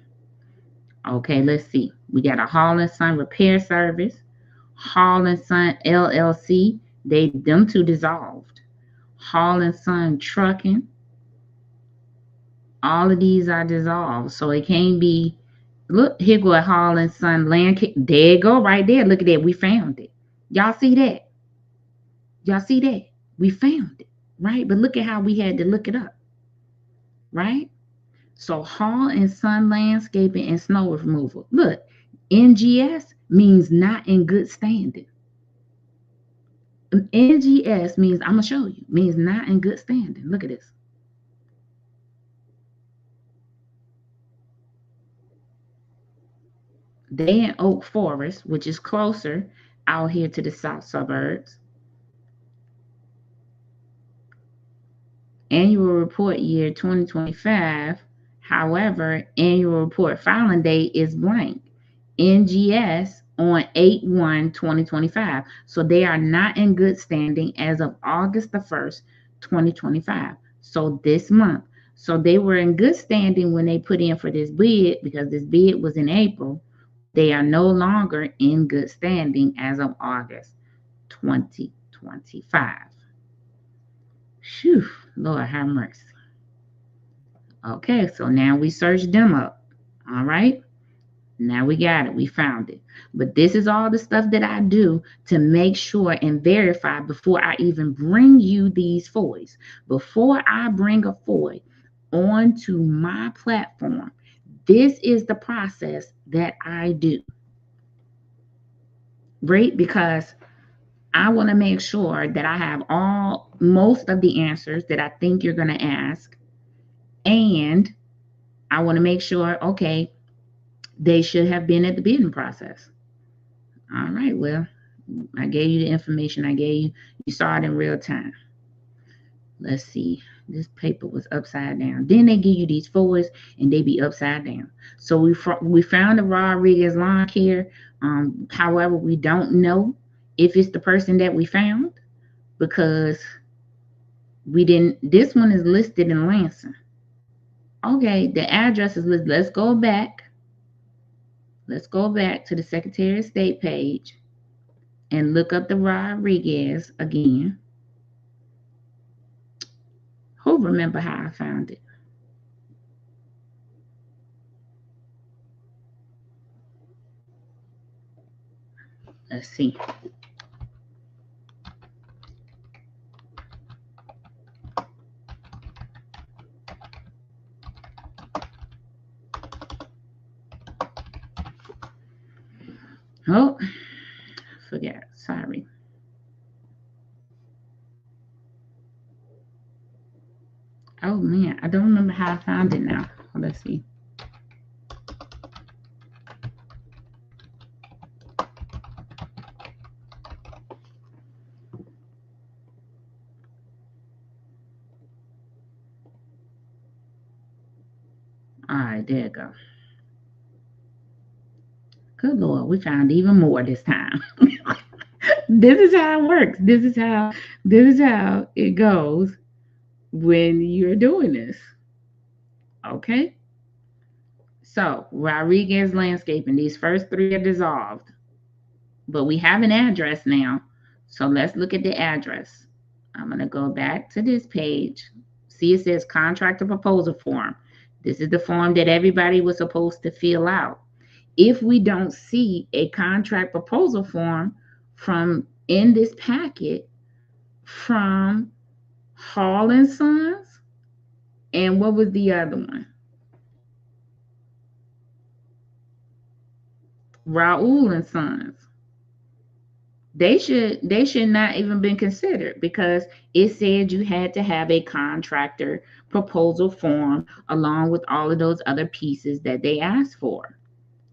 E: Okay, let's see. We got a Hall and Son repair service, Hall and Son LLC. Them two dissolved. Hall and Son trucking. All of these are dissolved, so it can't be. Look, here go a Hall and Son land. There you go, right there. Look at that. We found it. Y'all see that? Y'all see that? We found it, right? But look at how we had to look it up, right? So Hall and Son landscaping and snow removal. Look, NGS means not in good standing. NGS means, I'm gonna show you, means not in good standing. Look at this. They in Oak Forest, which is closer out here to the south suburbs. Annual report year 2025. However, annual report filing date is blank. NGS on 8/1/2025. So they are not in good standing as of August the 1st, 2025. So this month. So they were in good standing when they put in for this bid because this bid was in April. They are no longer in good standing as of August 2025. Phew, Lord have mercy. Okay, so now we searched them up. All right. Now we got it. We found it. But this is all the stuff that I do to make sure and verify before I even bring you these FOIs. Before I bring a FOI onto my platform, this is the process that I do. Right? Because I want to make sure that I have most of the answers that I think you're going to ask. And I want to make sure, okay, they should have been at the bidding process. All right, well, I gave you the information I gave you. You saw it in real time. Let's see. This paper was upside down. Then they give you these FOIs and they be upside down. So we found the Rodriguez lawn care. However, we don't know if it's the person that we found because we didn't. This one is listed in Lansing. Okay, the address is listed. Let's go back. Let's go back to the Secretary of State page and look up the Rodriguez again. Who remember how I found it? Let's see. Oh, forget. Sorry. Oh man, I don't remember how I found it now. Let's see. All right, there you go. Good Lord, we found even more this time. This is how it works. This is how it goes when you're doing this. Okay? So, Rodriguez Landscaping, these first three are dissolved. But we have an address now. So let's look at the address. I'm going to go back to this page. See, it says contractor proposal form. This is the form that everybody was supposed to fill out. If we don't see a contract proposal form in this packet from Hall and Sons, and what was the other one? Raoul and Sons. They should not even been considered because it said you had to have a contractor proposal form along with all of those other pieces that they asked for.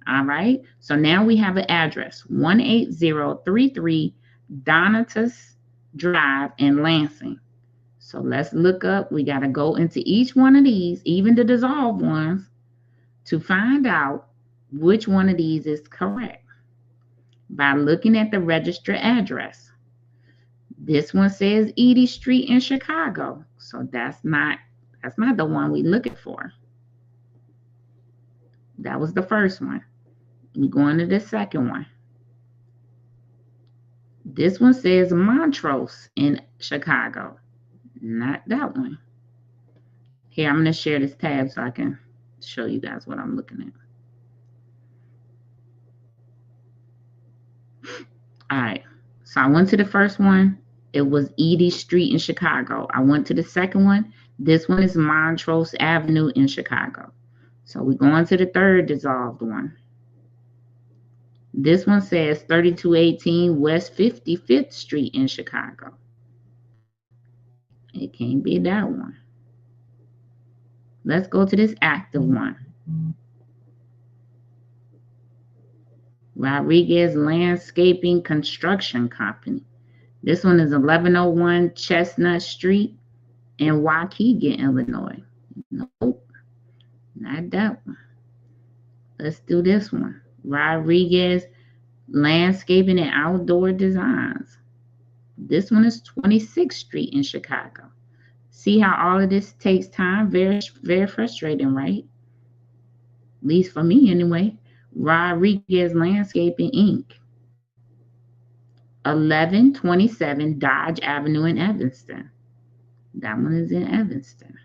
E: All right. So now we have an address, 18033 Donatus Drive in Lansing. So let's look up. We got to go into each one of these, even the dissolved ones, to find out which one of these is correct by looking at the registered address. This one says Edie Street in Chicago. So that's not the one we're looking for. That was the first one. We're going to the second one. This one says Montrose in Chicago. Not that one. Here, I'm going to share this tab so I can show you guys what I'm looking at. All right. So I went to the first one. It was Edie Street in Chicago. I went to the second one. This one is Montrose Avenue in Chicago. So we're going to the third dissolved one. This one says 3218 West 55th Street in Chicago. It can't be that one. Let's go to this active one. Rodriguez Landscaping Construction Company. This one is 1101 Chestnut Street in Waukegan, Illinois. Nope, not that one. Let's do this one. Rodriguez Landscaping and Outdoor Designs. This one is 26th Street in Chicago. See how all of this takes time? Very, very frustrating, right? At least for me anyway. Rodriguez Landscaping, Inc. 1127 Dodge Avenue in Evanston. That one is in Evanston.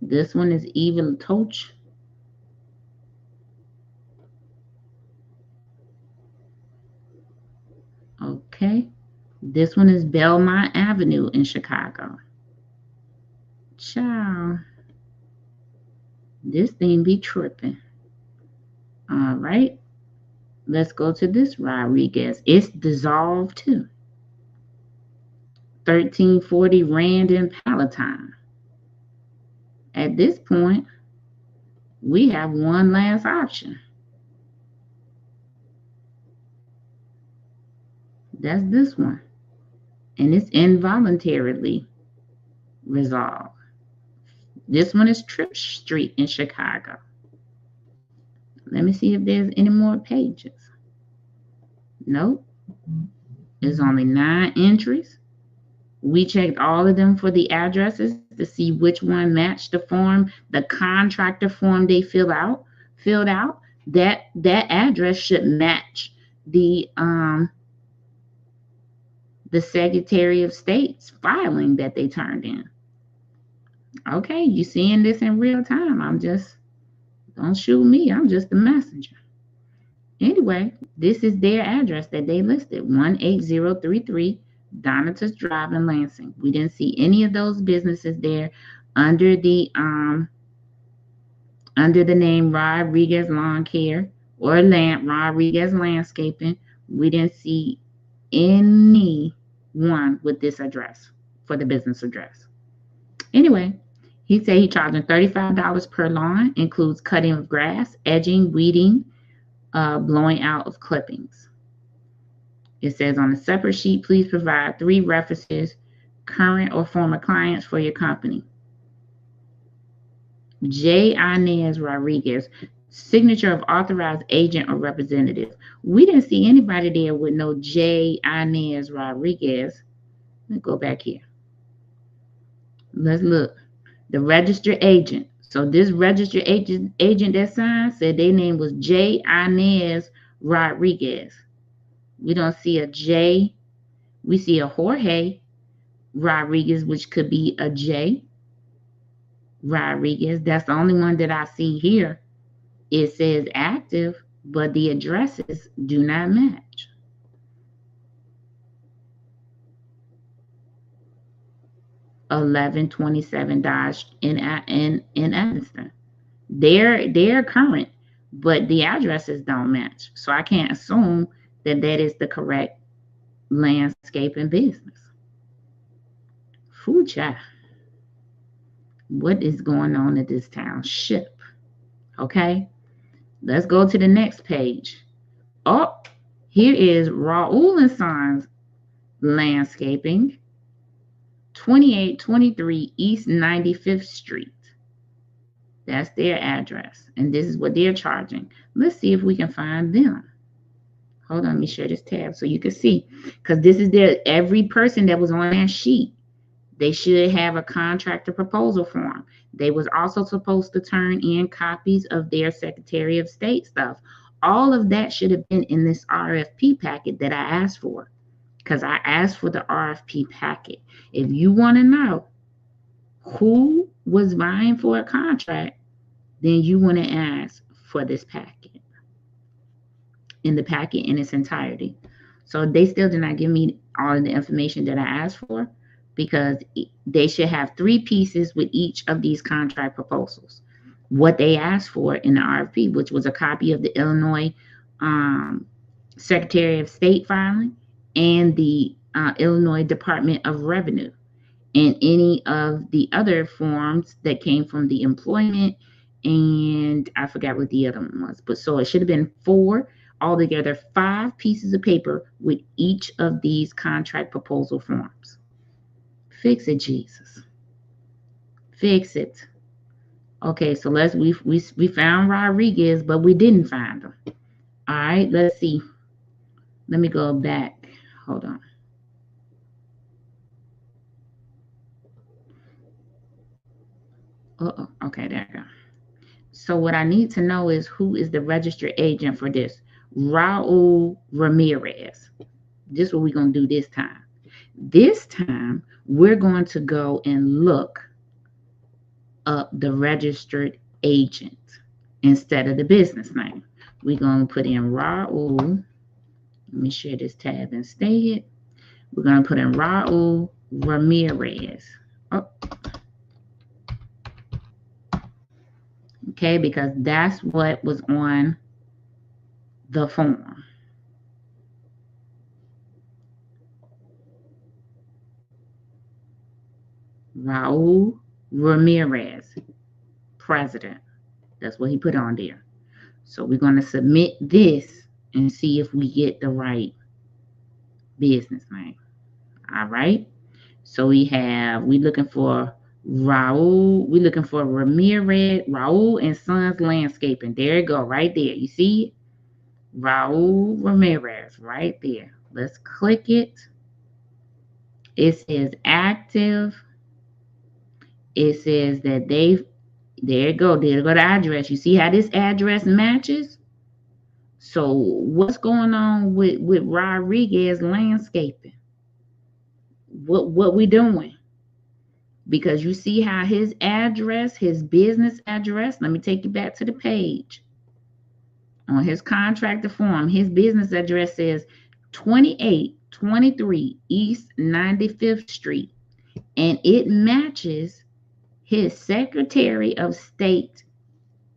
E: This one is Eva Toch. Okay. This one is Belmont Avenue in Chicago. Ciao. This thing be tripping. All right. Let's go to this Rodriguez. It's dissolved too. 1340 Rand in Palatine. At this point, we have one last option. That's this one. And it's involuntarily resolved. This one is Tripp Street in Chicago. Let me see if there's any more pages. Nope. There's only 9 entries. We checked all of them for the addresses to see which one matched the form, the contractor form they filled out. That address should match the Secretary of State's filing that they turned in. Okay, you seeing this in real time. Don't shoot me. I'm just the messenger. Anyway, this is their address that they listed, 18033 Donatus Drive in Lansing. We didn't see any of those businesses there under the name Rodriguez Lawn Care or Rodriguez Landscaping. We didn't see anyone with this address for the business address. Anyway, he said he charging $35 per lawn, includes cutting of grass, edging, weeding, blowing out of clippings. It says on a separate sheet, please provide 3 references, current or former clients for your company. J. Inez Rodriguez, signature of authorized agent or representative. We didn't see anybody there with no J. Inez Rodriguez. Let's go back here. Let's look. The registered agent. So this registered agent that signed said their name was J. Inez Rodriguez. We don't see a J. We see a Jorge Rodriguez, which could be a J. Rodriguez. That's the only one that I see here. It says active, but the addresses do not match. 1127 Dodge in Evanston. They're current, but the addresses don't match. So I can't assume that is the correct landscaping business. Fucha. What is going on at this township? Okay, let's go to the next page. Oh, here is Raoul and Sons Landscaping, 2823 East 95th Street. That's their address, and this is what they're charging. Let's see if we can find them. Hold on, let me share this tab so you can see, because this is every person that was on that sheet. They should have a contractor proposal form. They was also supposed to turn in copies of their Secretary of State stuff. All of that should have been in this RFP packet that I asked for, because I asked for the RFP packet. If you want to know who was vying for a contract, then you want to ask for this packet, in the packet in its entirety. So they still did not give me all of the information that I asked for, because they should have 3 pieces with each of these contract proposals. What they asked for in the RFP, which was a copy of the Illinois Secretary of State filing and the Illinois Department of Revenue, and any of the other forms that came from the employment, and I forgot what the other one was. But so it should have been 4, altogether 5 pieces of paper with each of these contract proposal forms. Fix it, Jesus. Fix it. Okay, so we found Rodriguez, but we didn't find him. All right, let's see. Let me go back. Hold on. Okay, there we go. So what I need to know is who is the registered agent for this. Raul Ramirez. This is what we're going to do this time. This time, we're going to go and look up the registered agent instead of the business name. We're going to put in Raul. Let me share this tab and stay it. We're going to put in Raul Ramirez. Oh. Okay, because that's what was on the form. Raul Ramirez, president. That's what he put on there. So we're going to submit this and see if we get the right business name. All right. So we're looking for Raul. We're looking for Ramirez, Raul and Sons Landscaping. There you go, right there. You see it? Raul Ramirez, right there. Let's click it. It says active. It says that there you go. There you go, the address. You see how this address matches? So what's going on with Rodriguez Landscaping? What we doing? Because you see how his address, his business address, let me take you back to the page. On his contractor form, his business address says 2823 East 95th Street. And it matches his Secretary of State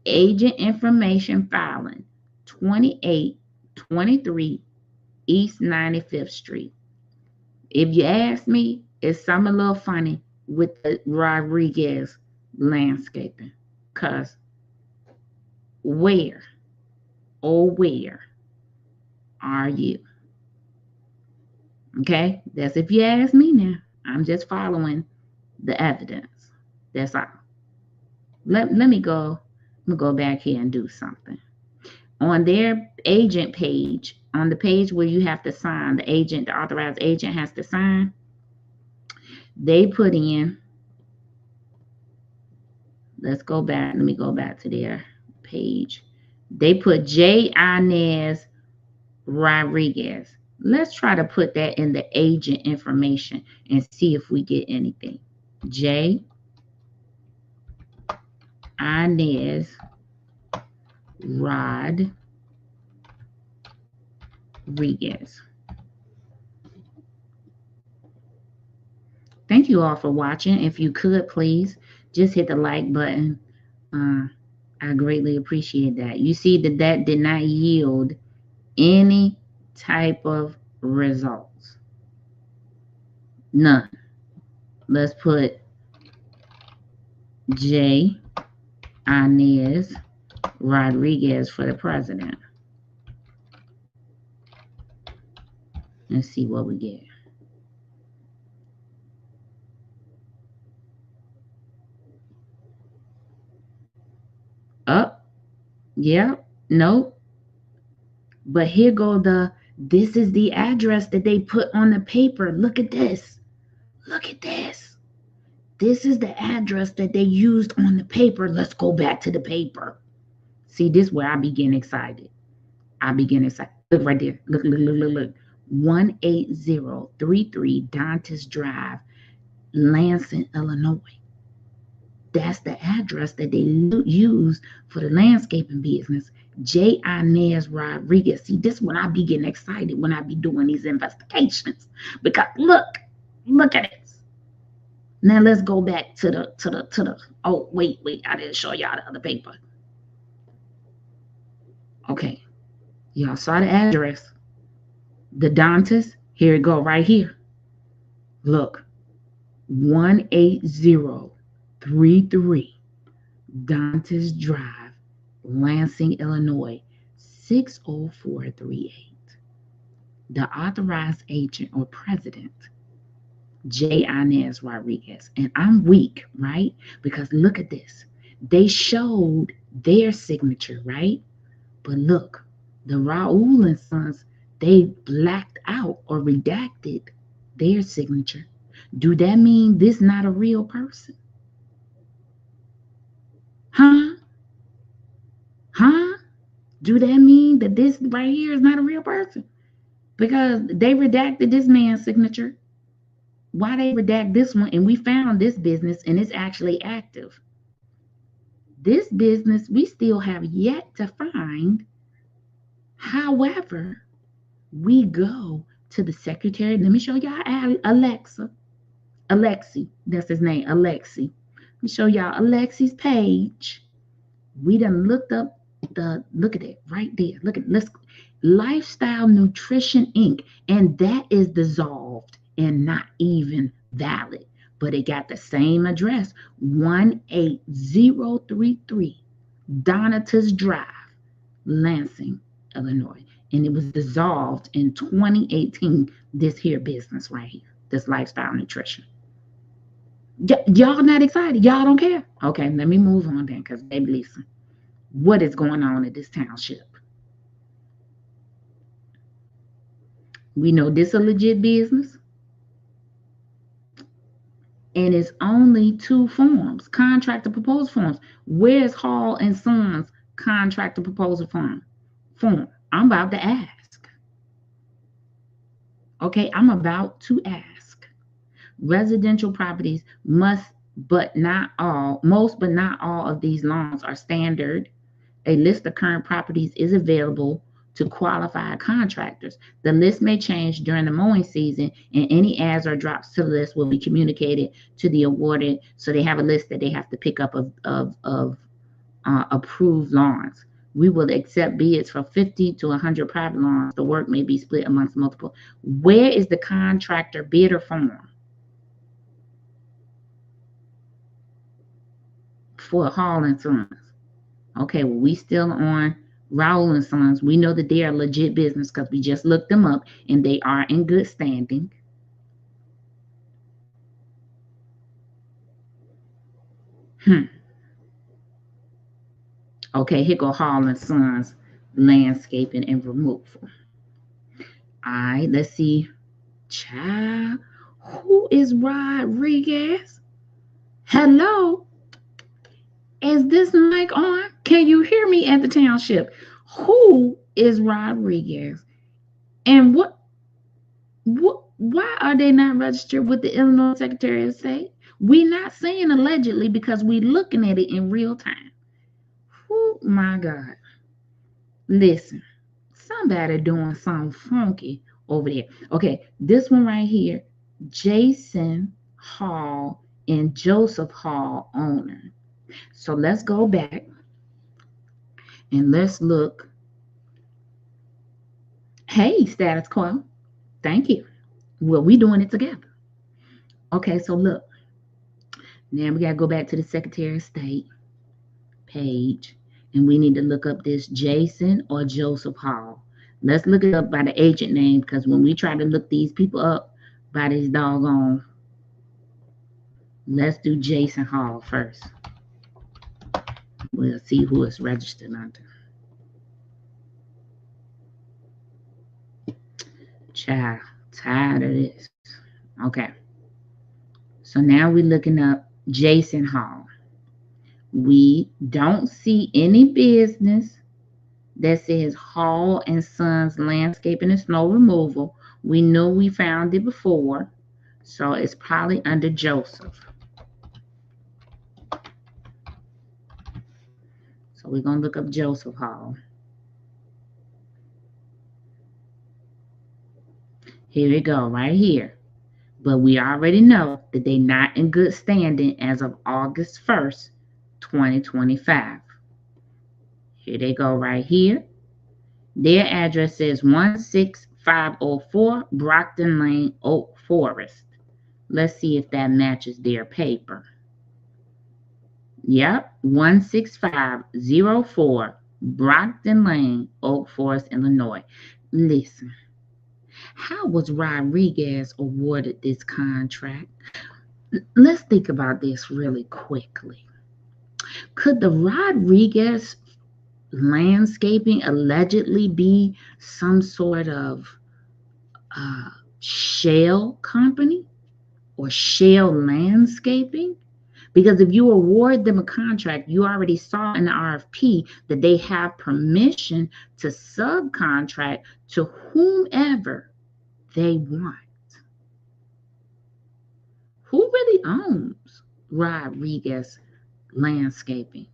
E: agent information filing, 2823 East 95th Street. If you ask me, it's something a little funny with the Rodriguez Landscaping. Because where are you? Okay, that's if you ask me now. I'm just following the evidence. That's all. Let me go back here and do something. On their agent page, on the page where you have to sign, the authorized agent has to sign, they put in, let me go back to their page. They put J. Inez Rodriguez. Let's try to put that in the agent information and see if we get anything. J. Inez Rodriguez. Thank you all for watching. If you could, please just hit the like button. I greatly appreciate that. You see that did not yield any type of results. None. Let's put J. Inez Rodriguez for the president. Let's see what we get. Up. Yep. Nope. But here go this is the address that they put on the paper. Look at this. Look at this. This is the address that they used on the paper. Let's go back to the paper. See, this is where I begin excited. Look right there. Look. 18033 Dantes Drive, Lansing, Illinois. That's the address that they use for the landscaping business. J. Inez Rodriguez. See, this is when I be getting excited when I be doing these investigations. Because look at it. Now let's go back to the oh, wait, I didn't show y'all the other paper. Okay. Y'all saw the address. The Dantes, here it go right here. Look. 18033 Dantes Drive, Lansing, Illinois, 60438. The authorized agent or president, J. Inez Rodriguez. And I'm weak, right? Because look at this. They showed their signature, right? But look, the Raoul and Sons, they blacked out or redacted their signature. Do that mean this not a real person? Huh? Do that mean that this right here is not a real person? Because they redacted this man's signature. Why they redact this one? And we found this business and it's actually active. This business we still have yet to find. However, we go to the secretary. Let me show y'all Alexi, that's his name, Alexi. Let me show y'all Alexi's page. We done looked up look at it right there. Look at this, Lifestyle Nutrition Inc. And that is dissolved and not even valid. But it got the same address, 18033 Donatus Drive, Lansing, Illinois. And it was dissolved in 2018, this here business right here, this Lifestyle Nutrition. Y'all not excited? Y'all don't care? Okay, let me move on then, because baby Lisa, what is going on at this township? We know this is a legit business. And it's only 2 forms, contractor proposal forms. Where's Hall and Sons contractor proposal form? I'm about to ask. Okay, I'm about to ask. Residential properties most but not all of these loans are standard. A list of current properties is available to qualified contractors. The list may change during the mowing season, and any adds or drops to the list will be communicated to the awarded. So they have a list that they have to pick up of approved lawns. We will accept bids for 50 to 100 private lawns. The work may be split amongst multiple. Where is the contractor bidder form for Hall and Sons? Okay, well, we still on Raoul and Sons. We know that they are legit business because we just looked them up and they are in good standing. Okay, here go Hall and Sons landscaping and removal. All right, let's see. Child, who is Rodriguez? Hello? Is this mic on? Can you hear me at the township? Who is Rodriguez? And why are they not registered with the Illinois Secretary of State? We're not saying allegedly because we're looking at it in real time. Oh my God. Listen, somebody doing something funky over there. Okay, this one right here, Jason Hall and Joseph Hall owner. So let's go back and let's look. Hey, status quo. Thank you. Well, we doing it together. Okay, so look. Now we got to go back to the Secretary of State page, and we need to look up this Jason or Joseph Hall. Let's look it up by the agent name, because when we try to look these people up by this doggone, let's do Jason Hall first. We'll see who is registered under. Child, tired of this. Okay. So now we're looking up Jason Hall. We don't see any business that says Hall and Sons Landscaping and Snow Removal. We knew we found it before, so it's probably under Joseph. So we're going to look up Joseph Hall. Here we go, right here. But we already know that they're not in good standing as of August 1st, 2025. Here they go right here. Their address is 16504 Brockton Lane, Oak Forest. Let's see if that matches their paper. Yep, 16504 Brockton Lane, Oak Forest, Illinois. Listen, how was Rodriguez awarded this contract? Let's think about this really quickly. Could the Rodriguez landscaping allegedly be some sort of shell company or shell landscaping? Because if you award them a contract, you already saw in the RFP that they have permission to subcontract to whomever they want. Who really owns Rodriguez Landscaping?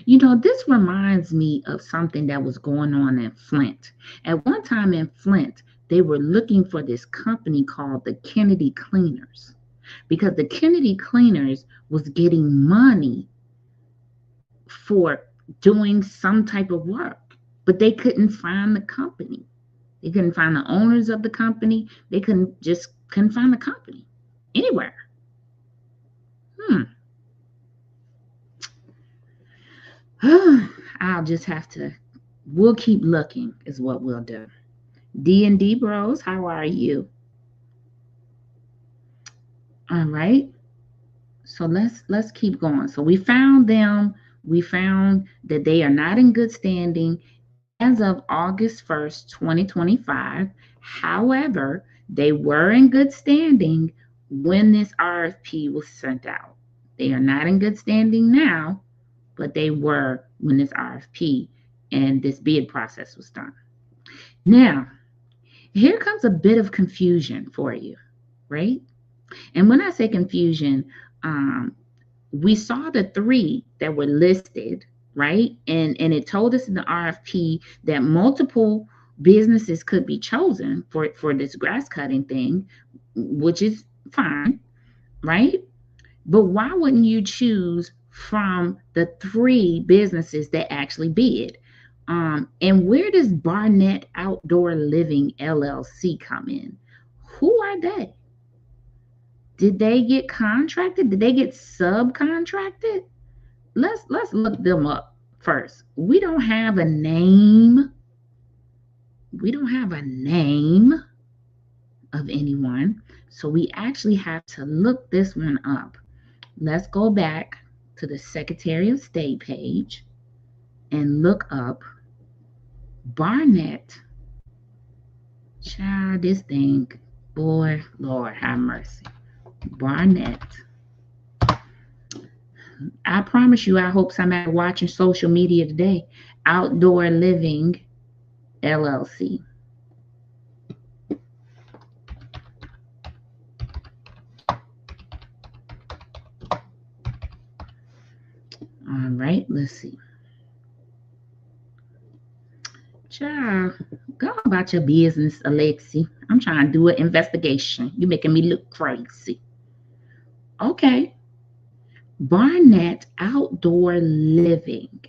E: You know, this reminds me of something that was going on in Flint. At one time in Flint, they were looking for this company called the Kennedy Cleaners, because the Kennedy Cleaners was getting money for doing some type of work, but they couldn't find the company. They couldn't find the owners of the company. They couldn't find the company anywhere. I'll just have to, we'll keep looking is what we'll do. D&D Bros, how are you? All right. So let's keep going. So we found them. We found that they are not in good standing as of August 1st, 2025. However, they were in good standing when this RFP was sent out. They are not in good standing now, but they were when this RFP and this bid process was done. Now, here comes a bit of confusion for you, right? And when I say confusion, we saw the three that were listed, right? And it told us in the RFP that multiple businesses could be chosen for this grass cutting thing, which is fine, right? But why wouldn't you choose from the three businesses that actually bid? And where does Barnett Outdoor Living LLC come in? Who are they? Did they get contracted? Did they get subcontracted? Let's look them up first. We don't have a name. We don't have a name of anyone. So we actually have to look this one up. Let's go back to the Secretary of State page and look up Barnett. Child, this thing, boy, Lord have mercy. Barnett. I promise you, I hope somebody watching social media today. Outdoor Living LLC. All right, let's see. Child, go about your business, Alexi. I'm trying to do an investigation. You're making me look crazy. Okay. Barnett Outdoor Living,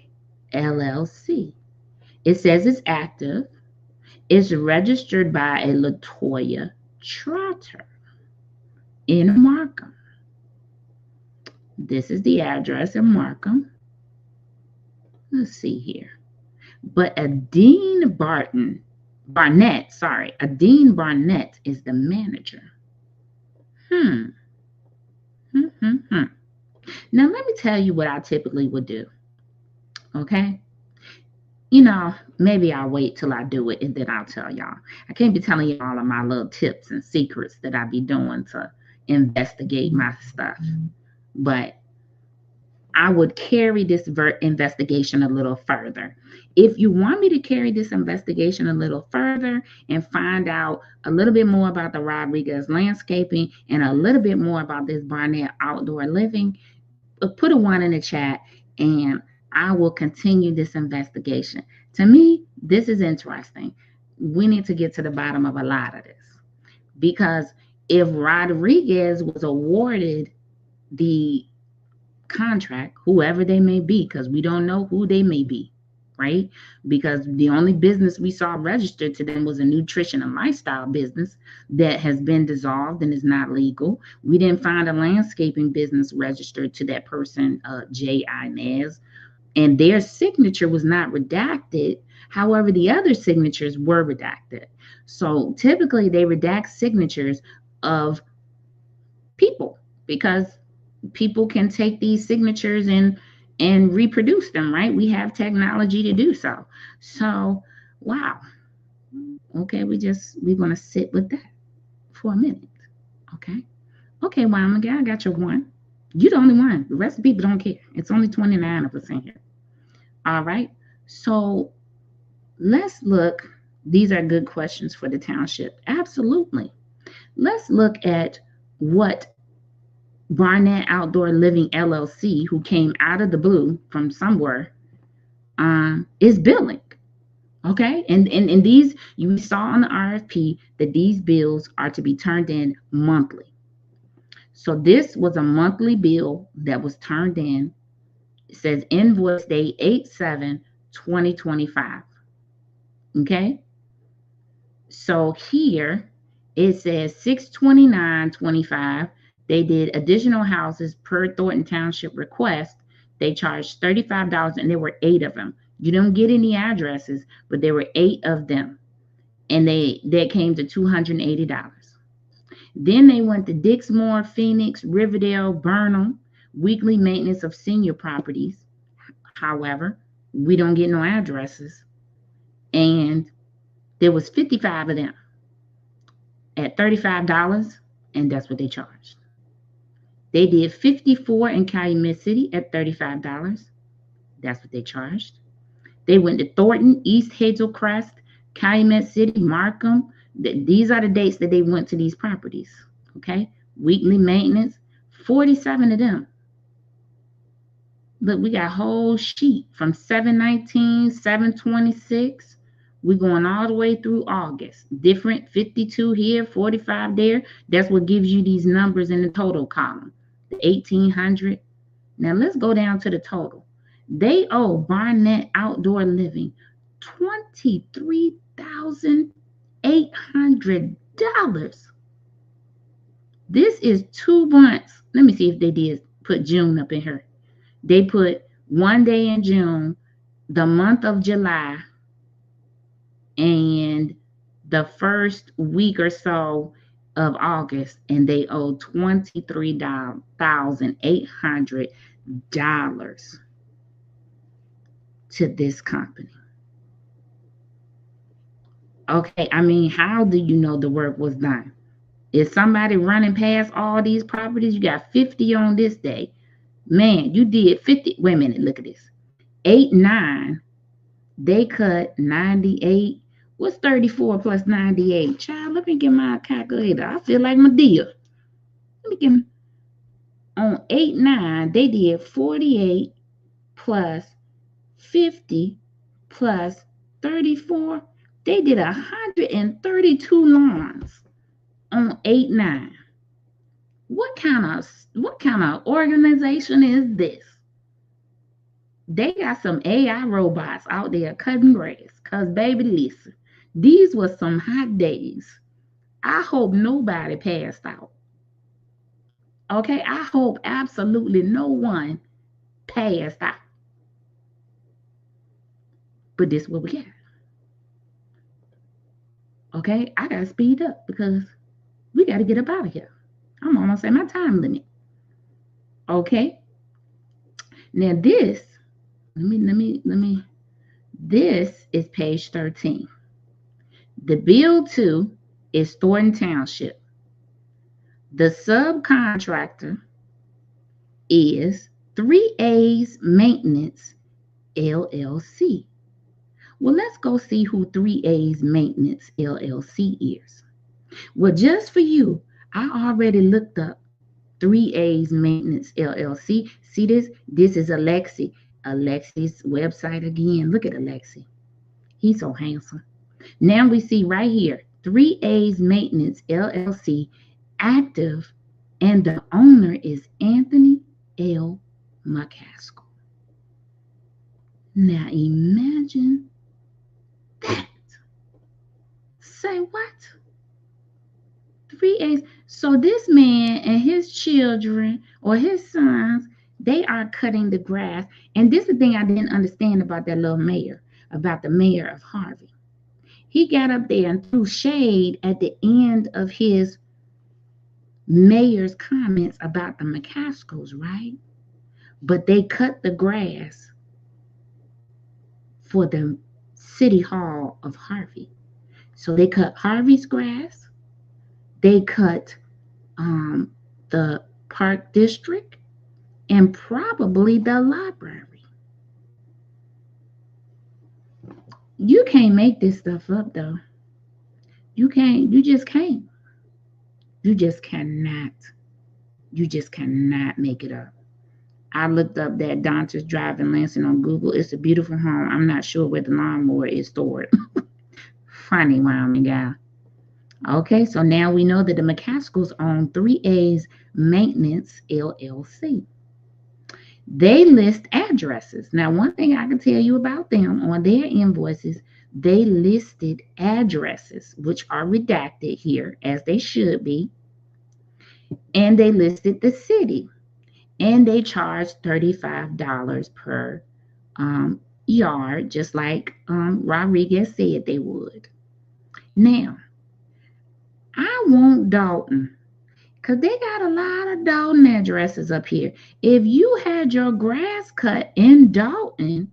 E: LLC. It says it's active. It's registered by a Latoya Trotter in Markham. This is the address in Markham. Let's see here. But a Dean Barnett is the manager. Now, let me tell you what I typically would do. Okay? Maybe I'll wait till I do it and then I'll tell y'all. I can't be telling you all of my little tips and secrets that I be doing to investigate my stuff. But I would carry this investigation a little further. If you want me to carry this investigation a little further and find out a little bit more about the Rodriguez landscaping and a little bit more about this Barnett Outdoor Living, put a 1 in the chat and I will continue this investigation. To me, this is interesting. We need to get to the bottom of a lot of this, because if Rodriguez was awarded the contract, whoever they may be, because we don't know who they may be, right? Because the only business we saw registered to them was a nutrition and lifestyle business that has been dissolved and is not legal. We didn't find a landscaping business registered to that person, J. Inez, and their signature was not redacted. However, the other signatures were redacted. So typically they redact signatures of people because people can take these signatures and reproduce them, right? We have technology to do so. So, wow. Okay, we're going to sit with that for a minute. Okay, Wyoming, I got your 1. You're the only one. The rest of the people don't care. It's only 29 of us in here. All right, so let's look. These are good questions for the township. Absolutely. Let's look at what Barnett Outdoor Living LLC, who came out of the blue from somewhere, is billing. Okay, and these, you saw on the RFP that these bills are to be turned in monthly. So this was a monthly bill that was turned in. It says invoice date 8/7/2025. Okay, so here it says 6/29/25. They did additional houses per Thornton Township request. They charged $35, and there were 8 of them. You don't get any addresses, but there were 8 of them, and that came to $280. Then they went to Dixmoor, Phoenix, Riverdale, Burnham, weekly maintenance of senior properties. However, we don't get no addresses, and there was 55 of them at $35, and that's what they charged. They did 54 in Calumet City at $35. That's what they charged. They went to Thornton, East Hazelcrest, Calumet City, Markham. These are the dates that they went to these properties. Okay, weekly maintenance, 47 of them. Look, we got a whole sheet from 7/19, 7/26. We're going all the way through August. Different, 52 here, 45 there. That's what gives you these numbers in the total column, the 1,800. Now let's go down to the total. They owe Barnett Outdoor Living $23,800. This is 2 months. Let me see if they did put June up in here. They put 1 day in June, the month of July, and the first week or so of August, and they owe $23,800 to this company. Okay, I mean, how do you know the work was done? Is somebody running past all these properties? You got 50 on this day. Man, you did 50. Wait a minute, look at this. 8/9, they cut 98. What's 34 plus 98? Child, let me get my calculator. I feel like my deal. Let me get on 8/9, they did 48 plus 50 plus 34. They did 132 lawns on 8/9. What kind of organization is this? They got some AI robots out there cutting grass. Cause baby, listen, these were some hot days. I hope nobody passed out. Okay, I hope absolutely no one passed out. But this is what we got. Okay, I gotta speed up because we gotta get up out of here. I'm almost at my time limit. Okay. Now this, this is page 13. The bill to is Thornton Township. The subcontractor is 3A's Maintenance LLC. Well, let's go see who 3A's Maintenance LLC is. Well, just for you, I already looked up 3A's Maintenance LLC. See this? This is Alexi. Alexi's website again. Look at Alexi. He's so handsome. Now we see right here, 3A's Maintenance LLC active, and the owner is Anthony L. McCaskill. Now imagine that. Say what? 3A's. So this man and his children or his sons, they are cutting the grass. And this is the thing I didn't understand about that little mayor, about the mayor of Harvey. He got up there and threw shade at the end of his mayor's comments about the McCaskills, right? But they cut the grass for the city hall of Harvey. So they cut Harvey's grass. They cut the park district and probably the library. You can't make this stuff up, though. You can't. You just can't. You just cannot. You just cannot make it up. I looked up that Dante's Drive in Lansing on Google. It's a beautiful home. I'm not sure where the lawnmower is stored. Funny Wyoming guy. Okay, so now we know that the McCaskills own 3A's Maintenance LLC. They list addresses. Now, one thing I can tell you about them, on their invoices, they listed addresses, which are redacted here, as they should be. And they listed the city. And they charged $35 per yard, just like Rodriguez said they would. Now, I want Dalton, because they got a lot of Dalton addresses up here. If you had your grass cut in Dalton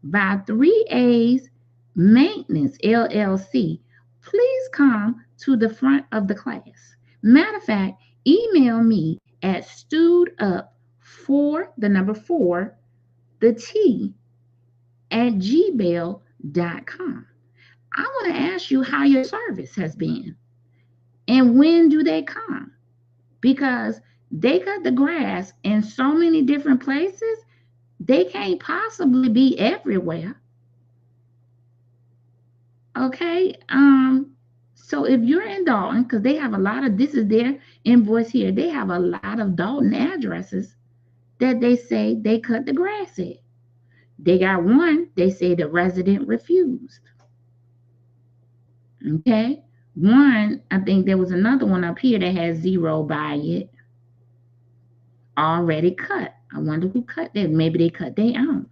E: by 3A's Maintenance LLC, please come to the front of the class. Matter of fact, email me at stewed up4gmail.com. I want to ask you how your service has been. And when do they come? Because they cut the grass in so many different places, they can't possibly be everywhere. Okay. So if you're in Dalton, because they have a lot of, this is their invoice here, they have a lot of Dalton addresses that they say they cut the grass at. They got one, they say the resident refused. Okay. One, I think there was another one up here that has 0 by it already cut. I wonder who cut that. Maybe they cut their own.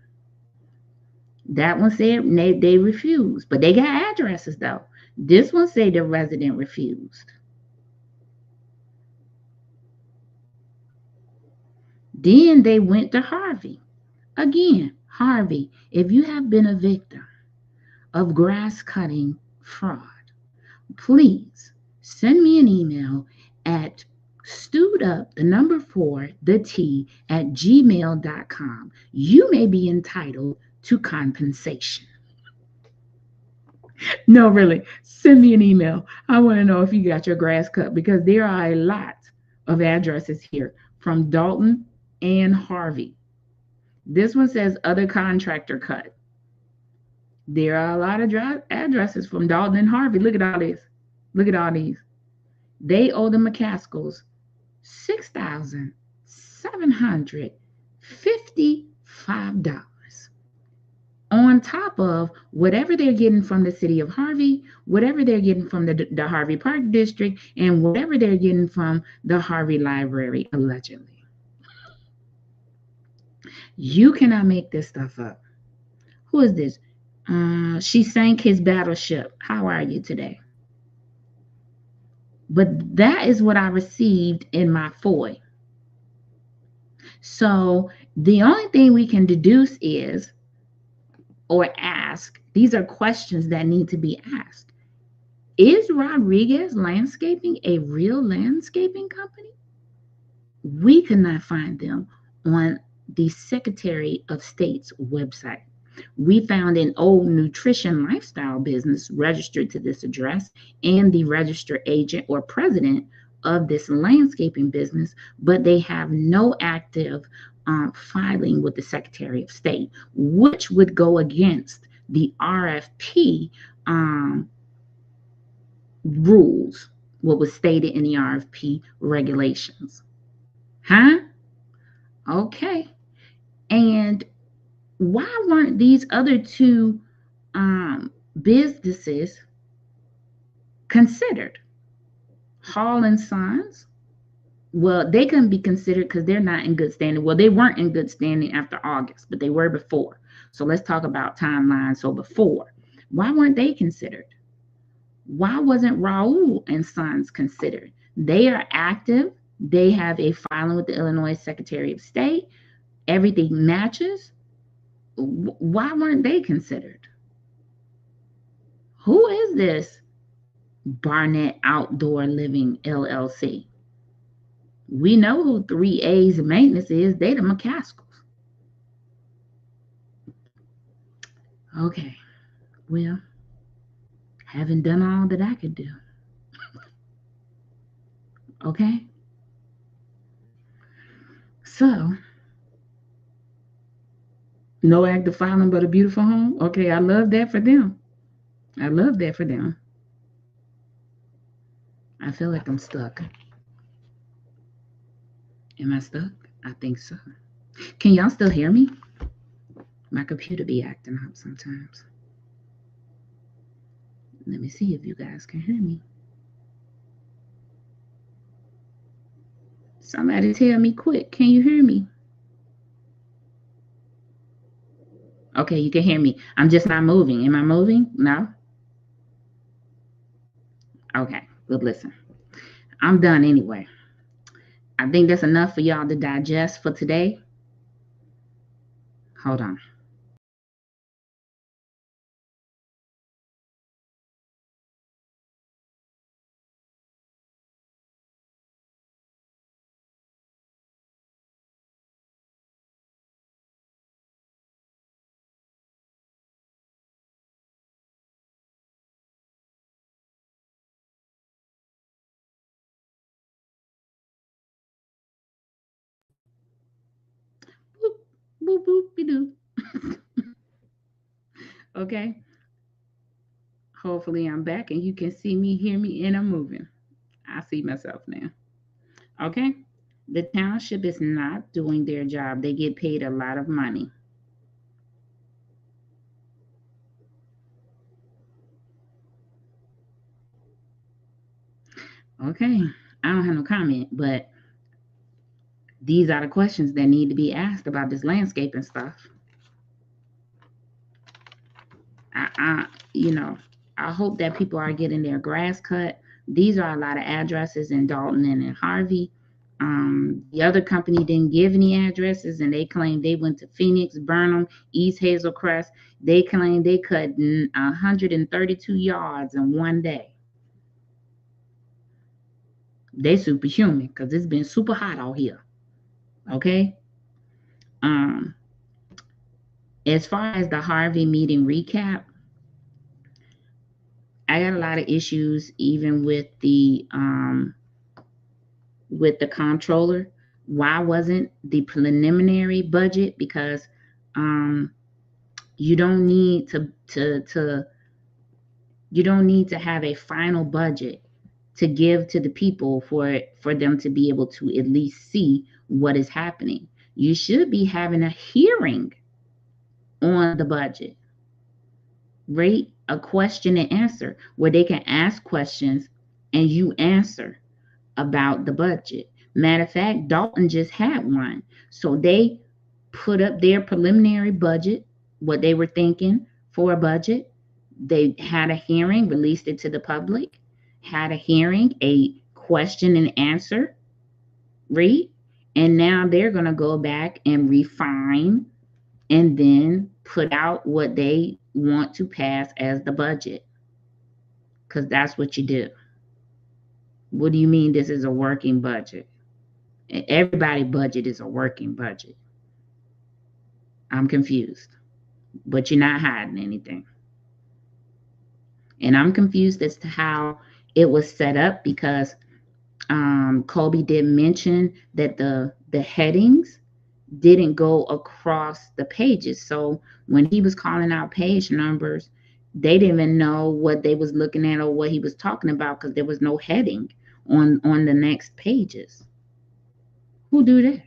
E: That one said they refused, but they got addresses though. This one said the resident refused. Then they went to Harvey. Again, Harvey, if you have been a victim of grass cutting fraud, please send me an email at stewed up4gmail.com. You may be entitled to compensation. No, really, send me an email. I want to know if you got your grass cut, because there are a lot of addresses here from Dalton and Harvey. This one says other contractor cut. There are a lot of addresses from Dalton and Harvey. Look at all this. Look at all these. They owe the McCaskills $6,755 on top of whatever they're getting from the city of Harvey, whatever they're getting from the Harvey Park District, and whatever they're getting from the Harvey Library, allegedly. You cannot make this stuff up. Who is this? She sank his battleship. How are you today? But that is what I received in my FOI. So the only thing we can deduce is, or ask, these are questions that need to be asked. Is Rodriguez Landscaping a real landscaping company? We could not find them on the Secretary of State's website. We found an old nutrition lifestyle business registered to this address and the registered agent or president of this landscaping business, but they have no active filing with the Secretary of State, which would go against the RFP rules, what was stated in the RFP regulations. Huh? Okay. And why weren't these other two businesses considered? Hall and Sons? Well, they couldn't be considered because they're not in good standing. Well, they weren't in good standing after August, but they were before. So let's talk about timeline. So before, why weren't they considered? Why wasn't Raoul and Sons considered? They are active. They have a filing with the Illinois Secretary of State. Everything matches. Why weren't they considered? Who is this Barnett Outdoor Living LLC? We know who 3A's maintenance is. They the McCaskills. Okay. Well, haven't done all that I could do. Okay. So, no active filing but a beautiful home. Okay, I love that for them. I love that for them. I feel like I'm stuck. Am I stuck? I think so. Can y'all still hear me? My computer be acting up sometimes. Let me see if you guys can hear me. Somebody tell me quick. Can you hear me? Okay, you can hear me. I'm just not moving. Am I moving? No? Okay, good. Listen. I'm done anyway. I think that's enough for y'all to digest for today. Hold on. Boop, boop, boop, be-doo. Okay. Hopefully I'm back and you can see me, hear me, and I'm moving. I see myself now. Okay. The township is not doing their job. They get paid a lot of money. Okay. I don't have no comment, but these are the questions that need to be asked about this landscaping stuff. I hope that people are getting their grass cut. These are a lot of addresses in Dalton and in Harvey. The other company didn't give any addresses, and they claimed they went to Phoenix, Burnham, East Hazelcrest. They claimed they cut 132 yards in one day. They superhuman because it's been super hot out here. Okay. As far as the Harvey meeting recap, I got a lot of issues even with the comptroller. Why wasn't the preliminary budget? Because you don't need to have a final budget to give to the people for them to be able to at least see what is happening. You should be having a hearing on the budget, right? A question and answer where they can ask questions and you answer about the budget. Matter of fact, Dalton just had one. So they put up their preliminary budget, what they were thinking for a budget. They had a hearing, released it to the public, had a hearing, a question and answer, right? And now they're going to go back and refine and then put out what they want to pass as the budget. Because that's what you do. What do you mean this is a working budget? Everybody's budget is a working budget. I'm confused. But you're not hiding anything. And I'm confused as to how it was set up, because Colby did mention that the headings didn't go across the pages. So when he was calling out page numbers, they didn't even know what they was looking at or what he was talking about, because there was no heading on the next pages. Who do that?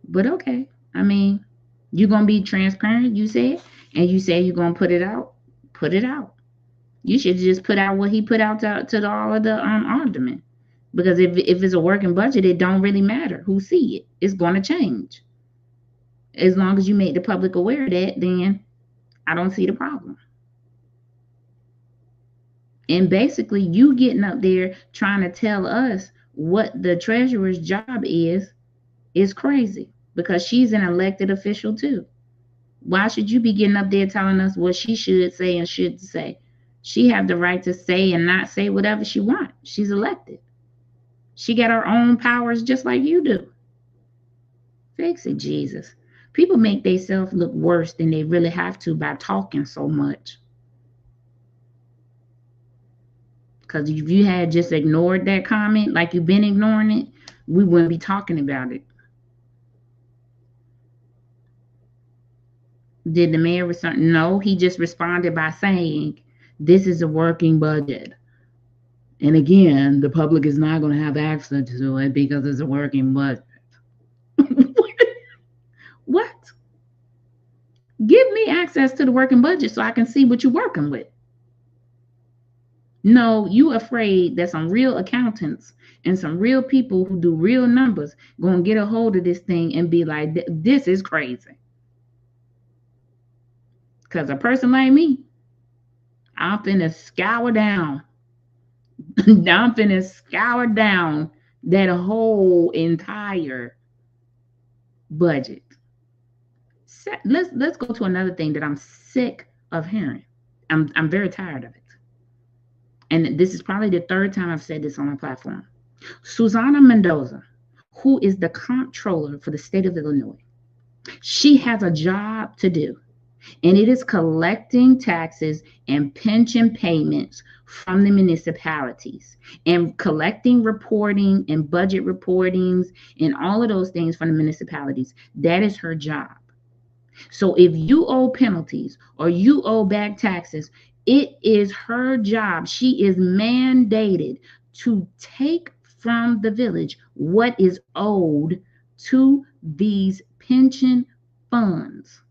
E: But okay, I mean, you're gonna be transparent, you said, and you say you're gonna put it out. Put it out. You should just put out what he put out to all of the aldermen. Because if it's a working budget, it don't really matter who see it. It's going to change. As long as you make the public aware of that, then I don't see the problem. And basically, you getting up there trying to tell us what the treasurer's job is crazy, because she's an elected official too. Why should you be getting up there telling us what she should say and shouldn't say? She have the right to say and not say whatever she wants. She's elected. She got her own powers just like you do. Fix it, Jesus. People make themselves look worse than they really have to by talking so much. Because if you had just ignored that comment like you've been ignoring it, we wouldn't be talking about it. Did the mayor respond? No, he just responded by saying, this is a working budget. And again, the public is not going to have access to it because it's a working budget. What? Give me access to the working budget so I can see what you're working with. No, you afraid that some real accountants and some real people who do real numbers going to get a hold of this thing and be like, this is crazy. Because a person like me, I'm finna scour down. I'm finna scour down that whole entire budget. Let's go to another thing that I'm sick of hearing. I'm very tired of it. And this is probably the third time I've said this on my platform. Susana Mendoza, who is the comptroller for the state of Illinois, she has a job to do. And it is collecting taxes and pension payments from the municipalities and collecting reporting and budget reportings and all of those things from the municipalities. That is her job. So if you owe penalties or you owe back taxes, it is her job. She is mandated to take from the village what is owed to these pension funds.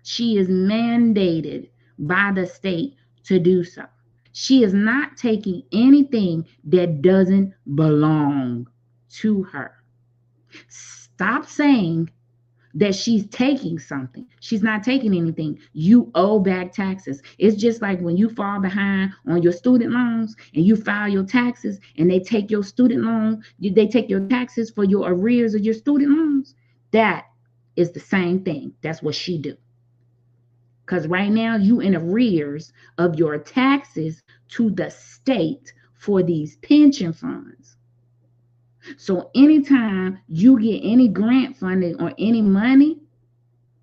E: She is mandated by the state to do so. She is not taking anything that doesn't belong to her. Stop saying that she's taking something. She's not taking anything. You owe back taxes. It's just like when you fall behind on your student loans and you file your taxes and they take your student loan, they take your taxes for your arrears of your student loans. That is the same thing. That's what she do. Because right now you in arrears of your taxes to the state for these pension funds. So anytime you get any grant funding or any money,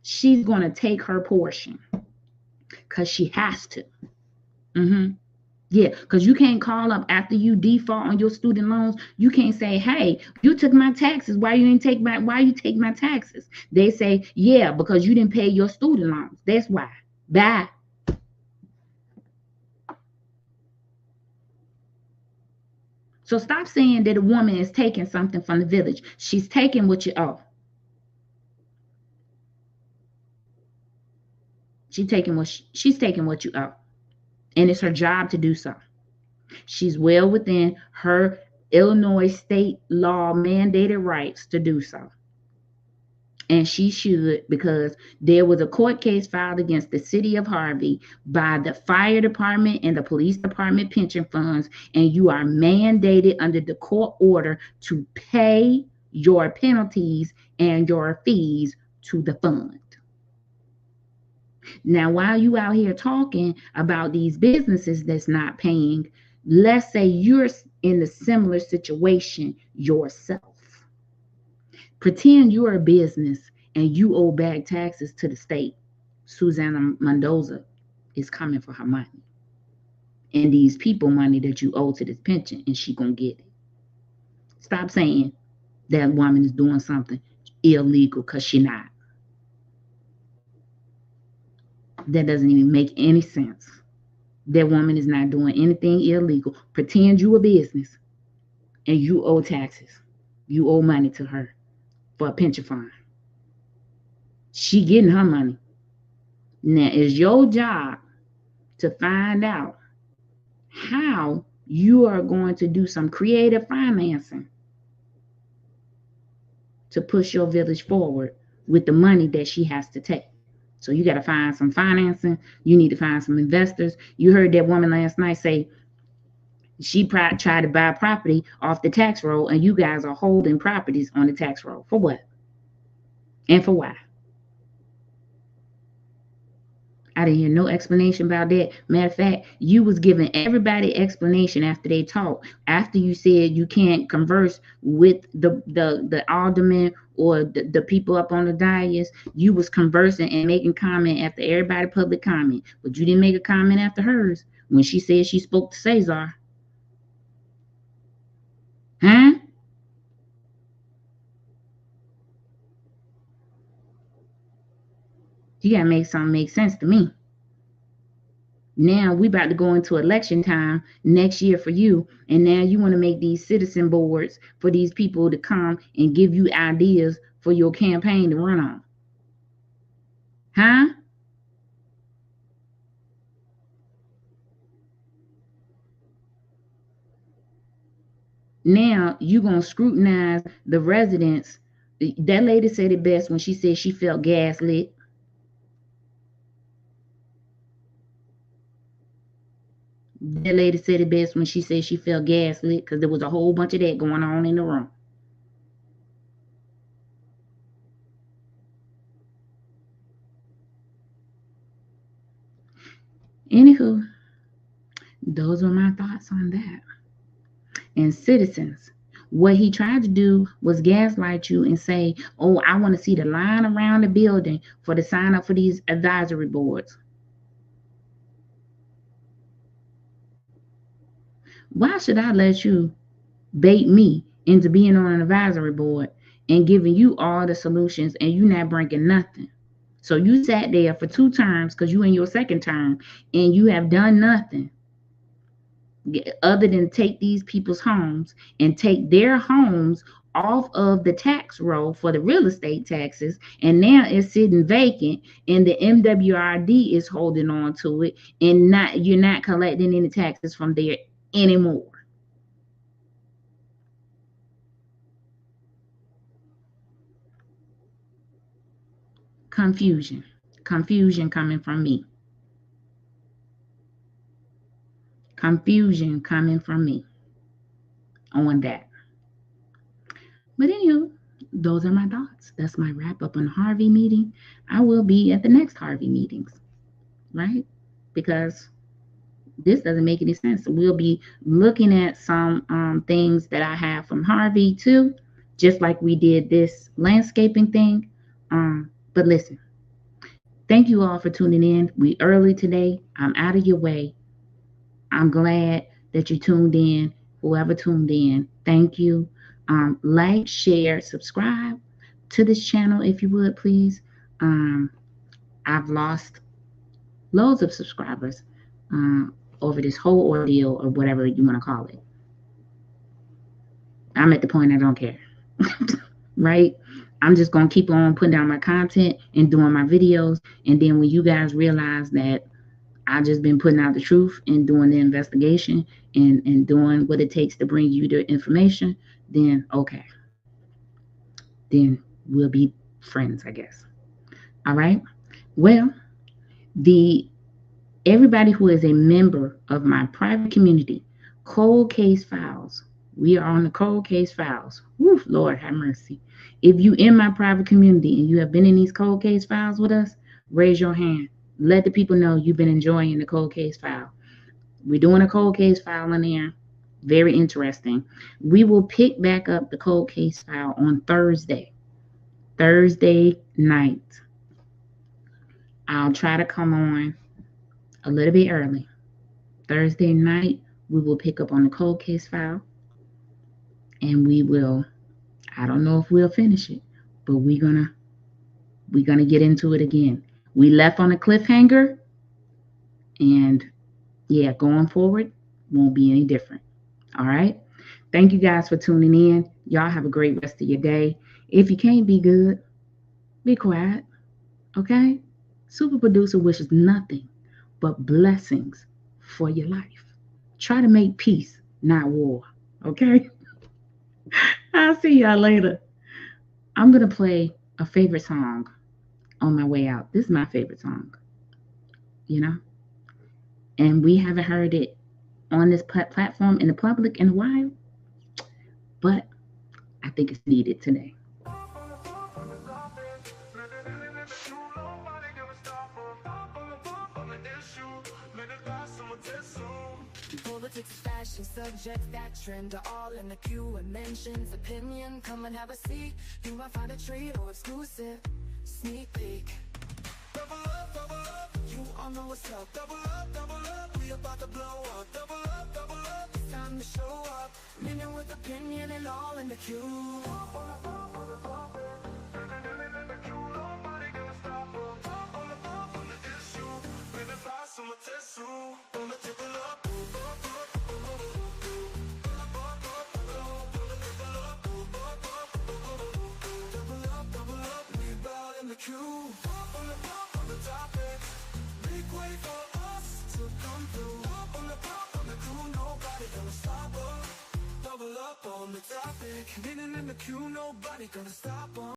E: she's going to take her portion because she has to. Yeah, because you can't call up after you default on your student loans. You can't say, hey, you took my taxes. Why you take my taxes? They say, yeah, because you didn't pay your student loans. That's why. Bye. So stop saying that a woman is taking something from the village. She's taking what you owe. She's taking what you owe. And it's her job to do so. She's well within her Illinois state law mandated rights to do so. And she should, because there was a court case filed against the city of Harvey by the fire department and the police department pension funds, and you are mandated under the court order to pay your penalties and your fees to the fund. Now, while you out here talking about these businesses that's not paying, let's say you're in a similar situation yourself. Pretend you're a business and you owe back taxes to the state. Susanna Mendoza is coming for her money. And these people money that you owe to this pension, and she gonna get it. Stop saying that woman is doing something illegal, because she not. That doesn't even make any sense. That woman is not doing anything illegal. Pretend you a business and you owe taxes. You owe money to her for a pension fund. She getting her money. Now, it's your job to find out how you are going to do some creative financing to push your village forward with the money that she has to take. So you got to find some financing. You need to find some investors. You heard that woman last night say she tried to buy property off the tax roll, and you guys are holding properties on the tax roll. For what? And for why? I didn't hear no explanation about that. Matter of fact, you was giving everybody explanation after they talked. After you said you can't converse with the alderman or the people up on the dais, you was conversing and making comment after everybody public comment. But you didn't make a comment after hers when she said she spoke to Cesar. Huh? You gotta make something make sense to me. Now we about to go into election time next year for you, and now you want to make these citizen boards for these people to come and give you ideas for your campaign to run on. Huh? Now you gonna scrutinize the residents. That lady said it best when she said she felt gaslit. That lady said it best when she said she felt gaslit, because there was a whole bunch of that going on in the room. Anywho, those are my thoughts on that. And citizens, what he tried to do was gaslight you and say, oh, I want to see the line around the building for the sign up for these advisory boards. Why should I let you bait me into being on an advisory board and giving you all the solutions and you not bringing nothing? So you sat there for 2 terms, because you in your second term, and you have done nothing other than take these people's homes and take their homes off of the tax roll for the real estate taxes, and now it's sitting vacant, and the MWRD is holding on to it, and you're not collecting any taxes from there anymore. Confusion coming from me. Confusion coming from me on that. But anywho, those are my thoughts. That's my wrap up on the Harvey meeting. I will be at the next Harvey meetings, right? Because this doesn't make any sense. We'll be looking at some things that I have from Harvey too, just like we did this landscaping thing. But listen, thank you all for tuning in. We early today. I'm out of your way. I'm glad that you tuned in. Whoever tuned in, thank you. Like, share, subscribe to this channel if you would, please. I've lost loads of subscribers over this whole ordeal, or whatever you want to call it. I'm at the point I don't care. Right? I'm just going to keep on putting down my content and doing my videos. And then when you guys realize that I've just been putting out the truth and doing the investigation and doing what it takes to bring you the information, then okay. Then we'll be friends, I guess. All right? Well, everybody who is a member of my private community, Cold Case Files. We are on the Cold Case Files. Woo, Lord have mercy. If you in my private community and you have been in these Cold Case Files with us, raise your hand. Let the people know you've been enjoying the Cold Case File. We're doing a Cold Case File in there. Very interesting. We will pick back up the Cold Case File on Thursday night. I'll try to come on a little bit early. Thursday night, we will pick up on the Cold Case File. And we will, I don't know if we'll finish it, but we're gonna get into it again. We left on a cliffhanger, and yeah, going forward won't be any different. All right. Thank you guys for tuning in. Y'all have a great rest of your day. If you can't be good, be quiet. Okay? Super producer wishes nothing but blessings for your life. Try to make peace, not war. Okay? I'll see y'all later. I'm going to play a favorite song on my way out. This is my favorite song. You know? And we haven't heard it on this platform in the public in a while. But I think it's needed today.
A: Politics, fashion, subjects that trend are all in the queue and mentions. Opinion, come and have a seat. You might find a treat or exclusive sneak peek. Double up, you all know what's up. Double up, we about to blow up. Double up, it's time to show up. Minion with opinion and all in the queue. Double up on the topic, meaning in the queue, nobody gonna stop us.